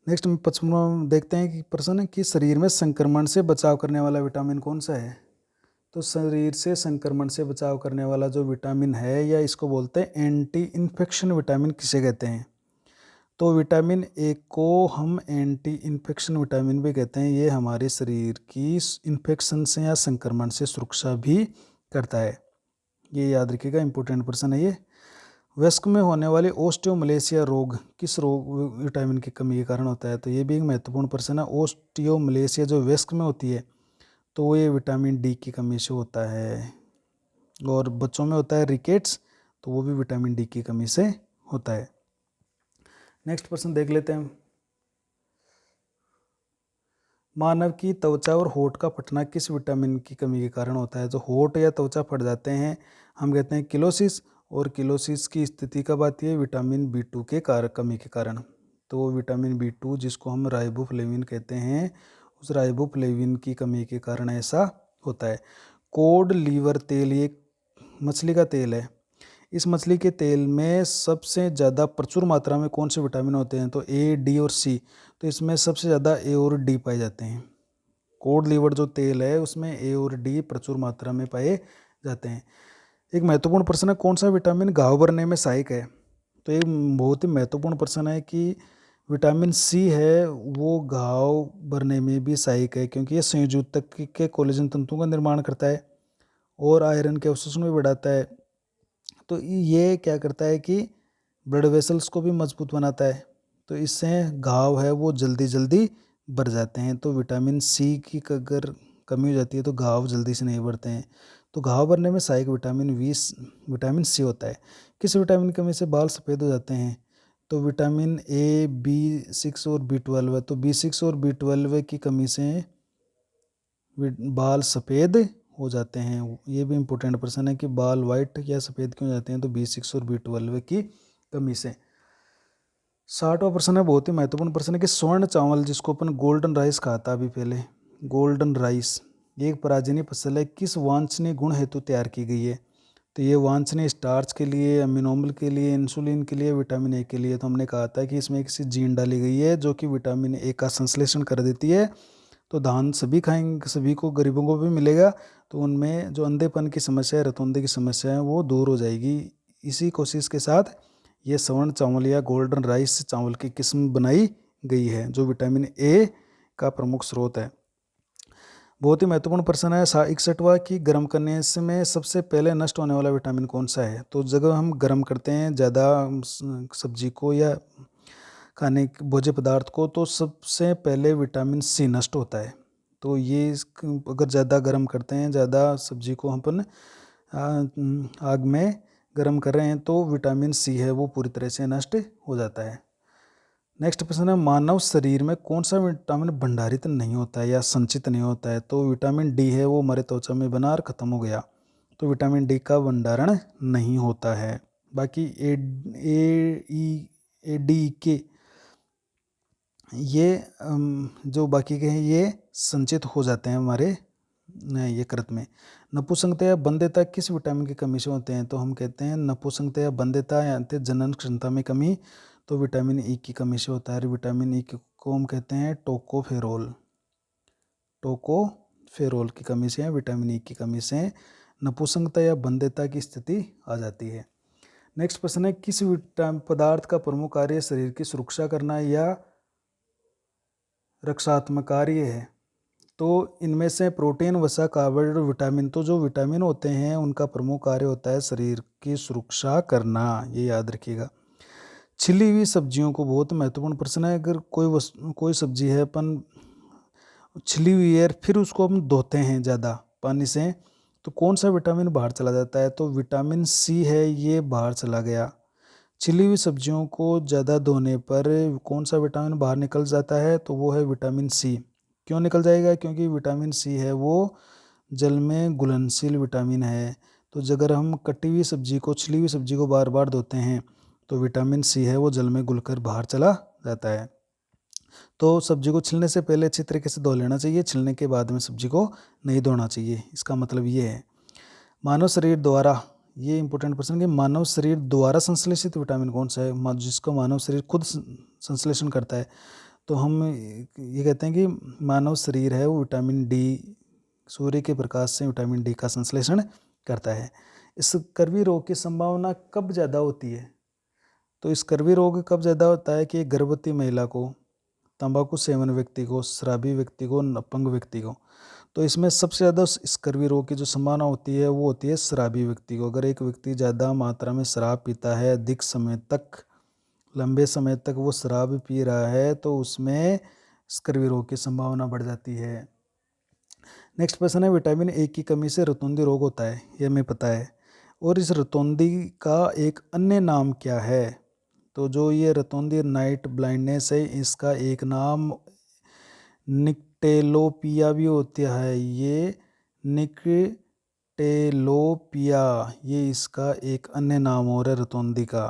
[SPEAKER 1] नेक्स्ट हम 55वां देखते हैं कि प्रश्न है कि शरीर में संक्रमण से बचाव करने वाला विटामिन कौन सा है? तो शरीर से संक्रमण से बचाव करने वाला जो विटामिन है या इसको बोलते हैं एंटी इन्फेक्शन विटामिन किसे कहते हैं? तो विटामिन ए को हम एंटी इन्फेक्शन विटामिन भी कहते हैं। ये हमारे शरीर की इन्फेक्शन से या संक्रमण से सुरक्षा भी करता है। ये याद रखिएगा, इंपॉर्टेंट प्रश्न है ये। वयस्क में होने वाले ओस्टियोमलेशिया रोग किस रोग विटामिन की कमी के कारण होता है? तो ये भी एक महत्वपूर्ण प्रश्न है। ओस्टियोमलेशिया जो वयस्क में होती है तो वो ये विटामिन डी की कमी से होता है। और बच्चों में होता है रिकेट्स, तो वो भी विटामिन डी की कमी से होता है। नेक्स्ट प्रश्न देख लेते हैं, मानव की त्वचा और होठ का फटना किस विटामिन की कमी के कारण होता है? जो होठ या त्वचा फट जाते हैं हम कहते हैं किलोसिस, और किलोसिस की स्थिति कब आती है? विटामिन बी2 के कमी के कारण। तो विटामिन बी2 जिसको हम राइबोफ्लेविन कहते हैं, उस राइबोफ्लेविन की कमी के कारण ऐसा होता है। कोड लीवर तेल ये मछली का तेल है। इस मछली के तेल में सबसे ज़्यादा प्रचुर मात्रा में कौन से विटामिन होते हैं? तो ए, डी और सी। तो इसमें सबसे ज़्यादा ए और डी पाए जाते हैं। कोड लीवर जो तेल है उसमें ए और डी प्रचुर मात्रा में पाए जाते हैं। एक महत्वपूर्ण प्रश्न है, कौन सा विटामिन घाव भरने में सहायक है? तो एक बहुत ही महत्वपूर्ण प्रश्न है कि विटामिन सी है वो घाव भरने में भी सहायक है, क्योंकि ये संयोजक के कोलेजन तंतुओं का निर्माण करता है और आयरन के अवशोषण भी बढ़ाता है। तो ये क्या करता है कि ब्लड वेसल्स को भी मजबूत बनाता है, तो इससे घाव है वो जल्दी जल्दी भर जाते हैं। तो विटामिन सी की अगर कमी हो जाती है तो घाव जल्दी से नहीं भरते हैं। तो घाव भरने में सहायक विटामिन सी होता है। किस विटामिन की कमी से बाल सफ़ेद हो जाते हैं? तो विटामिन ए, B6 और B12 है। तो B6 और B12 की कमी से बाल सफ़ेद हो जाते हैं। ये भी इम्पोर्टेंट प्रश्न है कि बाल वाइट या सफ़ेद क्यों जाते हैं? तो B6 और B12 की कमी से। 60वां प्रश्न है, बहुत ही महत्वपूर्ण प्रश्न है कि स्वर्ण चावल जिसको अपन गोल्डन राइस कहा था अभी पहले, गोल्डन राइस ये एक पराजनीय फसल है, किस वांछनीय गुण हेतु तैयार की गई है? तो ये वांछनीय स्टार्च के लिए, अमीनोमल के लिए, इंसुलिन के लिए, विटामिन ए के लिए। तो हमने कहा था कि इसमें किसी जीन डाली गई है जो कि विटामिन ए का संश्लेषण कर देती है। तो धान सभी खाएंगे, सभी को, गरीबों को भी मिलेगा। तो उनमें जो अंधेपन की समस्या है, रतौंधे की समस्या है, वो दूर हो जाएगी। इसी कोशिश के साथ ये स्वर्ण चावल या गोल्डन राइस चावल की किस्म बनाई गई है जो विटामिन ए का प्रमुख स्रोत है। बहुत ही महत्वपूर्ण प्रश्न है 61वां कि गर्म करने से में सबसे पहले नष्ट होने वाला विटामिन कौन सा है? तो जब हम गर्म करते हैं ज़्यादा सब्जी को या खाने भोज्य पदार्थ को, तो सबसे पहले विटामिन सी नष्ट होता है। तो ये अगर ज़्यादा गर्म करते हैं, ज़्यादा सब्जी को अपन आग में गर्म कर रहे हैं, तो विटामिन सी है वो पूरी तरह से नष्ट हो जाता है। नेक्स्ट प्रश्न है, मानव शरीर में कौन सा विटामिन भंडारित नहीं होता है या संचित नहीं होता है? तो विटामिन डी है वो हमारे त्वचा में बना और ख़त्म हो गया। तो विटामिन डी का भंडारण नहीं होता है। बाकी ए डी के ये जो बाकी के हैं ये संचित हो जाते हैं हमारे यकृत में। नपुंसकता या बंध्यता किस विटामिन की कमी से होते हैं? तो हम कहते हैं नपुंसकता या बंध्यता या जनन क्षमता में कमी तो विटामिन ई की कमी से होता है। विटामिन ई को हम कहते हैं टोकोफेरोल की कमी से, विटामिन ई की कमी से नपुंसकता या बंध्यता की स्थिति आ जाती है। नेक्स्ट प्रश्न है, किस पदार्थ का प्रमुख कार्य शरीर की सुरक्षा करना या रक्षात्मक कार्य है? तो इनमें से प्रोटीन, वसा, कार्बोहाइड्रेट और विटामिन, तो जो विटामिन होते हैं उनका प्रमुख कार्य होता है शरीर की सुरक्षा करना, ये याद रखिएगा। छिली हुई सब्जियों को, बहुत महत्वपूर्ण प्रश्न है, अगर कोई सब्जी है अपन छिली हुई है फिर उसको हम धोते हैं ज़्यादा पानी से, तो कौन सा विटामिन बाहर चला जाता है? तो विटामिन सी है ये बाहर चला गया। छिली हुई सब्जियों को ज़्यादा धोने पर कौन सा विटामिन बाहर निकल जाता है? तो वो है विटामिन सी। क्यों निकल जाएगा? क्योंकि विटामिन सी है वो जल में घुलनशील विटामिन है। तो अगर हम कटी हुई सब्जी को, छिली हुई सब्जी को बार बार धोते हैं तो विटामिन सी है वो जल में घुलकर बाहर चला जाता है। तो सब्जी को छिलने से पहले अच्छी तरीके से धो लेना चाहिए, छिलने के बाद में सब्जी को नहीं धोना चाहिए, इसका मतलब ये है। मानव शरीर द्वारा, ये इंपॉर्टेंट प्रश्न कि मानव शरीर द्वारा संश्लेषित विटामिन कौन सा है जिसको मानव शरीर खुद संश्लेषण करता है? तो हम ये कहते हैं कि मानव शरीर है वो विटामिन डी, सूर्य के प्रकाश से विटामिन डी का संश्लेषण करता है। इस स्कर्वी रोग की संभावना कब ज़्यादा होती है? तो स्कर्वी रोग कब ज़्यादा होता है कि गर्भवती महिला को, तंबाकू सेवन व्यक्ति को, शराबी व्यक्ति को, अपंग व्यक्ति को। तो इसमें सबसे ज़्यादा स्कर्वी रोग की जो संभावना होती है वो होती है शराबी व्यक्ति को। अगर एक व्यक्ति ज़्यादा मात्रा में शराब पीता है, अधिक समय तक, लंबे समय तक वो शराब पी रहा है, तो उसमें स्कर्वी रोग की संभावना बढ़ जाती है। नेक्स्ट प्रश्न है, विटामिन ए की कमी से रतौंधी रोग होता है, ये हमें पता है। और इस रतौंधी का एक अन्य नाम क्या है? तो जो ये रतौंधी नाइट ब्लाइंडनेस है, इसका एक नाम निक्टेलोपिया भी होता है। ये निक्टेलोपिया, ये इसका एक अन्य नाम और है रतौंधी का।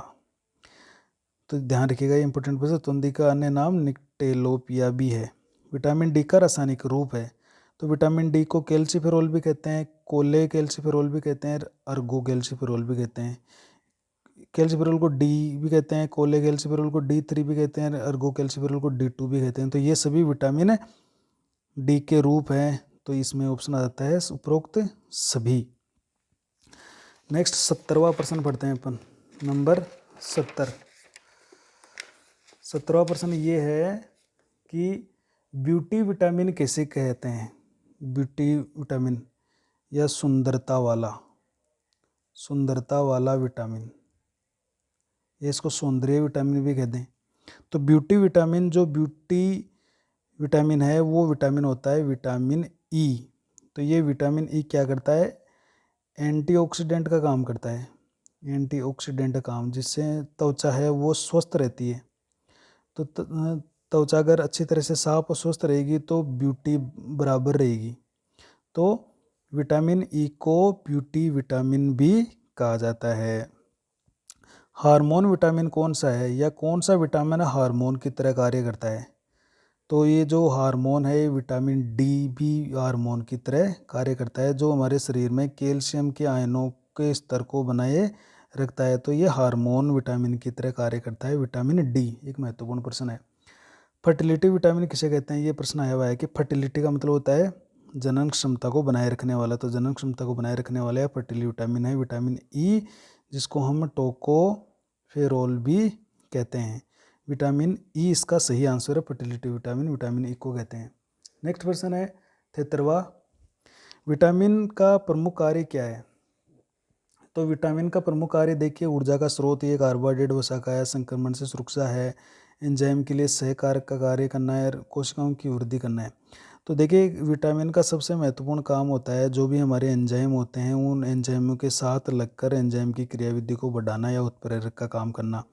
[SPEAKER 1] तो ध्यान रखिएगा, ये इंपॉर्टेंट प्रश्न, रतौंधी का अन्य नाम निक्टेलोपिया भी है। विटामिन डी का रासायनिक रूप है। तो विटामिन डी को कैल्सीफेरोल भी कहते हैं, कोले कैल्सीफेरोल भी कहते हैं, अर्गो कैल्सीफेरोल भी कहते हैं। कैल्सीफेरोल को डी भी कहते हैं, कोले कैल्सीफेरोल को D3 भी कहते हैं, अर्गो कैल्सीफेरोल को D2 भी कहते हैं। तो ये सभी विटामिन डी के रूप हैं। तो इसमें ऑप्शन आ जाता है उपरोक्त सभी। नेक्स्ट 70वां प्रश्न पढ़ते हैं अपन, नंबर 70। 70वां प्रश्न ये है कि ब्यूटी विटामिन कैसे कहते हैं? ब्यूटी विटामिन या सुंदरता वाला विटामिन, ये इसको सौंदर्य विटामिन भी कह दें। तो ब्यूटी विटामिन, जो ब्यूटी विटामिन है वो विटामिन होता है विटामिन ई। तो ये विटामिन ई क्या करता है, एंटीऑक्सीडेंट का काम करता है, एंटीऑक्सीडेंट का काम, जिससे त्वचा है वो स्वस्थ रहती है। तो त्वचा अगर अच्छी तरह से साफ और स्वस्थ रहेगी तो ब्यूटी बराबर रहेगी। तो विटामिन ई को ब्यूटी विटामिन भी कहा जाता है। हार्मोन विटामिन कौन सा है, या कौन सा विटामिन हार्मोन की तरह कार्य करता है? तो ये जो हार्मोन है विटामिन डी भी हार्मोन की तरह कार्य करता है, जो हमारे शरीर में कैल्शियम के आयनों के स्तर को बनाए रखता है। तो ये हार्मोन विटामिन की तरह कार्य करता है विटामिन डी। एक महत्वपूर्ण प्रश्न है, फर्टिलिटी विटामिन किसे कहते हैं? ये प्रश्न आया हुआ है कि फर्टिलिटी का मतलब होता है जनन क्षमता को बनाए रखने वाला। तो जनन क्षमता को बनाए रखने वाला फर्टिलिटी विटामिन है विटामिन ई, जिसको हम टोकोफेरोल भी कहते हैं। विटामिन ई इसका सही आंसर है, फर्टिलिटी विटामिन विटामिन ई को कहते हैं। नेक्स्ट प्रश्न है 73वां, विटामिन का प्रमुख कार्य क्या है? तो विटामिन का प्रमुख कार्य देखिए, ऊर्जा का स्रोत, ये कार्बोहाइड्रेट वसा का है, संक्रमण से सुरक्षा है, एंजाइम के लिए सहकारक का कार्य करना है, कोशिकाओं की वृद्धि करना है। तो देखिए विटामिन का सबसे महत्वपूर्ण काम होता है, जो भी हमारे एंजाइम होते हैं उन एंजाइमों के साथ लगकर एंजाइम की क्रियाविधि को बढ़ाना या उत्प्रेरक का काम करना।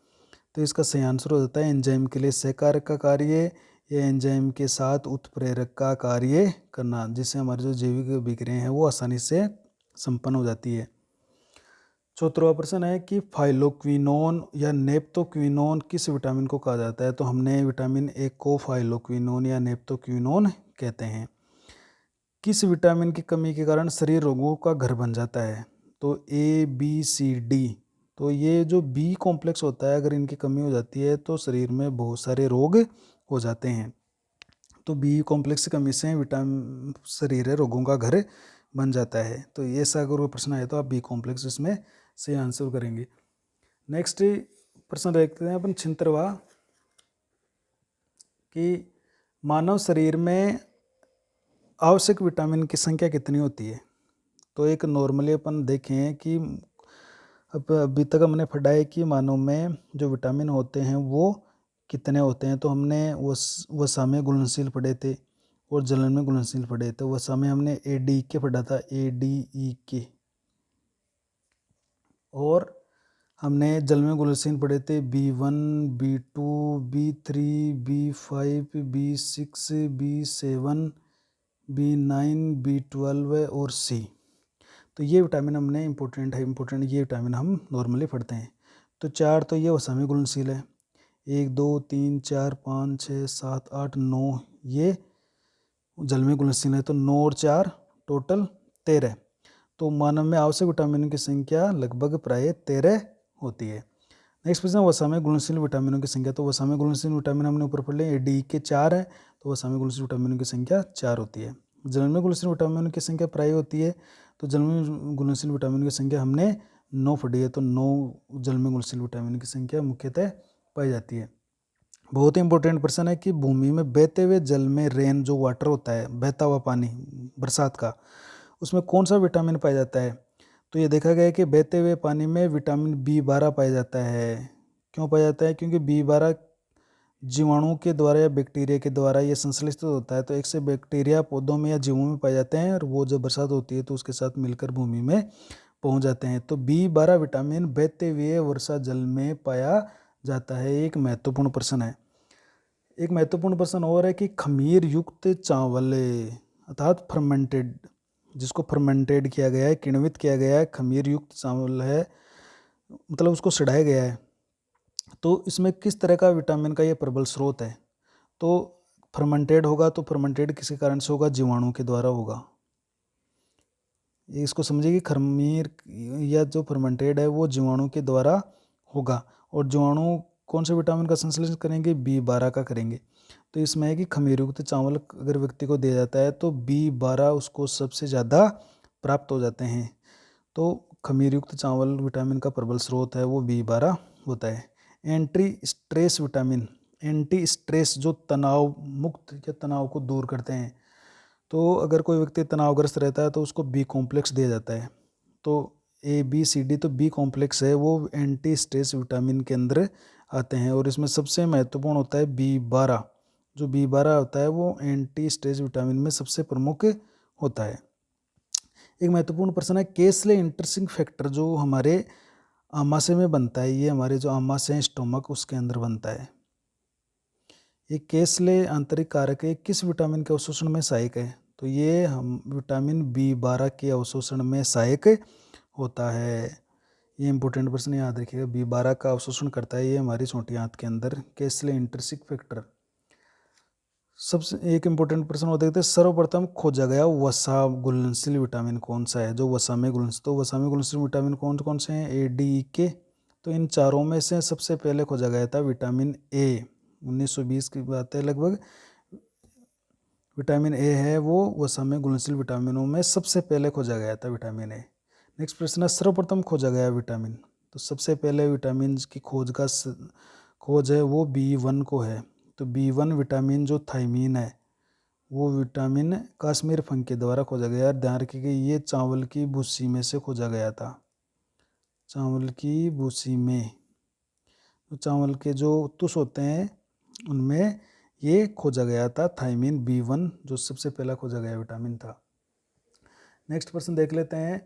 [SPEAKER 1] तो इसका सही आंसर हो जाता है एंजाइम के लिए सहकारक का कार्य या एंजाइम के साथ उत्प्रेरक का कार्य करना, जिससे हमारी जो जैविक अभिक्रियाएं हैं वो आसानी से संपन्न हो जाती है। 74वां प्रश्न है कि फाइलोक्विनोन या नेप्टोक्विनोन किस विटामिन को कहा जाता है? तो हमने विटामिन ए को फाइलोक्विनोन या नेप्टोक्विनोन कहते हैं। किस विटामिन की कमी के कारण शरीर रोगों का घर बन जाता है? तो ए बी सी डी। तो ये जो बी कॉम्प्लेक्स होता है, अगर इनकी कमी हो जाती है तो शरीर में बहुत सारे रोग हो जाते हैं। तो बी कॉम्प्लेक्स की कमी से विटामिन शरीर रोगों का घर बन जाता है। तो ये ऐसा अगर कोई प्रश्न आए तो आप बी कॉम्प्लेक्स इसमें सही आंसर करेंगे। नेक्स्ट प्रश्न देखते हैं अपन 76वां, कि मानव शरीर में आवश्यक विटामिन की संख्या कितनी होती है? तो एक नॉर्मली अपन देखें कि अब अभी तक हमने पढ़ा है कि मानव में जो विटामिन होते हैं वो कितने होते हैं। तो हमने वसा में घुलनशील पढ़े थे और जलन में घुलनशील पढ़े थे। वसा में हमने ए डी के पढ़ा था, ए डी ई के, और हमने जल में घुलनशील पढ़े थे B1, B2, B3, B5, B6, B7, B9, B12 और C। तो ये विटामिन हमने इम्पोर्टेंट ये विटामिन हम नॉर्मली पढ़ते हैं। तो 4 तो ये वसा में घुलनशील है, 1 2 3 4 5 6 7 8 9 ये जल में घुलनशील है। तो 9 और 4 टोटल 13। तो मानव में आवश्यक विटामिनों की संख्या लगभग प्राय 13 होती है। नेक्स्ट प्रश्न, वसा में घुलनशील विटामिनों की संख्या। तो वसा में घुलनशील विटामिन हमने ऊपर पढ़ लिए, डी के 4 है, तो वसा में घुलनशील विटामिनों की संख्या 4 होती है। जल में घुलनशील विटामिनों की संख्या प्राय होती है, तो जल में घुलनशील विटामिन की संख्या हमने 9 पढ़ी है। तो 9 जल में घुलनशील विटामिन की संख्या मुख्यतः पाई जाती है। बहुत ही इंपॉर्टेंट प्रश्न है कि भूमि में बहते हुए जल में रेन जो वाटर होता है, बहता हुआ पानी बरसात का, उसमें कौन सा विटामिन पाया जाता है? तो ये देखा गया है कि बहते हुए पानी में विटामिन B12 पाया जाता है। क्यों पाया जाता है? क्योंकि B12 जीवाणुओं के द्वारा या बैक्टीरिया के द्वारा ये संश्लेषित होता है। तो एक से बैक्टीरिया पौधों में या जीवों में पाए जाते हैं, और वो जब बरसात होती है तो उसके साथ मिलकर भूमि में पहुंच जाते हैं। तो B12 विटामिन बहते हुए वर्षा जल में पाया जाता है। एक महत्वपूर्ण प्रश्न है। एक महत्वपूर्ण प्रश्न और है कि खमीर युक्त चावल अर्थात फर्मेंटेड, जिसको फर्मेंटेड किया गया है, किण्वित किया गया है, खमीर युक्त चावल है, मतलब उसको सड़ाया गया है, तो इसमें किस तरह का विटामिन का ये प्रबल स्रोत है? तो फर्मेंटेड होगा, तो फर्मेंटेड किसी कारण से होगा? जीवाणु के द्वारा होगा। इसको समझिए कि खमीर या जो फर्मेंटेड है वो जीवाणु के द्वारा होगा, और जीवाणु कौन से विटामिन का संश्लेषण करेंगे? B12 का करेंगे। तो इसमें है कि खमीर युक्त चावल अगर व्यक्ति को दिया जाता है तो B12 उसको सबसे ज़्यादा प्राप्त हो जाते हैं। तो खमीर युक्त चावल विटामिन का प्रबल स्रोत है वो B12 होता है। Anti stress vitamin, anti stress जो तनाव मुक्त या तनाव को दूर करते हैं, तो अगर कोई व्यक्ति तनावग्रस्त रहता है तो उसको बी कॉम्प्लेक्स दिया जाता है। तो ए बी सी डी, तो बी कॉम्प्लेक्स है वो एंटी स्ट्रेस विटामिन के अंदर आते हैं, और इसमें सबसे महत्वपूर्ण होता है B12। जो B12 होता है वो एंटी स्ट्रेस विटामिन में सबसे प्रमुख होता है। एक महत्वपूर्ण प्रश्न है, केसले इंटरेस्टिंग फैक्टर जो हमारे आमाशय में बनता है, ये हमारे जो आमाशय है स्टोमक उसके अंदर बनता है। ये केसले आंतरिक कारक है, किस विटामिन के अवशोषण में सहायक है? तो ये हम विटामिन B12 के अवशोषण में सहायक होता है। ये इंपॉर्टेंट प्रश्न याद रखिएगा, B12 का अवशोषण करता है ये हमारी छोटी आंत के अंदर, केसले इंटरेस्टिंग फैक्टर। सबसे एक इम्पोर्टेंट प्रश्न होते हैं, सर्वप्रथम खोजा गया वसा घुलनशील विटामिन कौन सा है? जो वसा में घुलनशील, तो वसा में घुलनशील विटामिन कौन कौन से हैं? A, D, E, K। तो इन चारों में से सबसे पहले खोजा गया था विटामिन ए। 1920 की बात है लगभग। विटामिन ए है वो वसा में घुलनशील विटामिनों में सबसे पहले खोजा गया था विटामिन ए। नेक्स्ट प्रश्न है, सर्वप्रथम खोजा गया विटामिन। तो सबसे पहले विटामिन की खोज है वो B1 को है। तो B1 विटामिन जो थायमीन है वो विटामिन कश्मीर फंग के द्वारा खोजा गया। ध्यान रखिएगा ये चावल की भूसी में से खोजा गया था, चावल की भूसी में। तो चावल के जो तुष होते हैं उनमें ये खोजा गया था थायमीन B1, जो सबसे पहला खोजा गया विटामिन था। नेक्स्ट प्रश्न देख लेते हैं,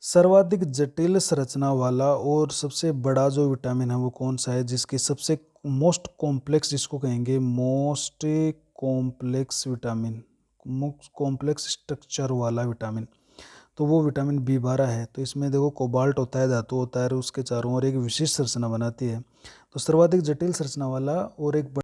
[SPEAKER 1] सर्वाधिक जटिल संरचना वाला और सबसे बड़ा जो विटामिन है वो कौन सा है? जिसकी सबसे मोस्ट कॉम्प्लेक्स, जिसको कहेंगे most complex vitamin, complex structure वाला विटामिन, तो वो विटामिन B12 है। तो इसमें देखो कोबाल्ट होता है, धातु होता है, और उसके चारों ओर एक विशिष्ट संरचना बनाती है। तो सर्वाधिक जटिल संरचना वाला और एक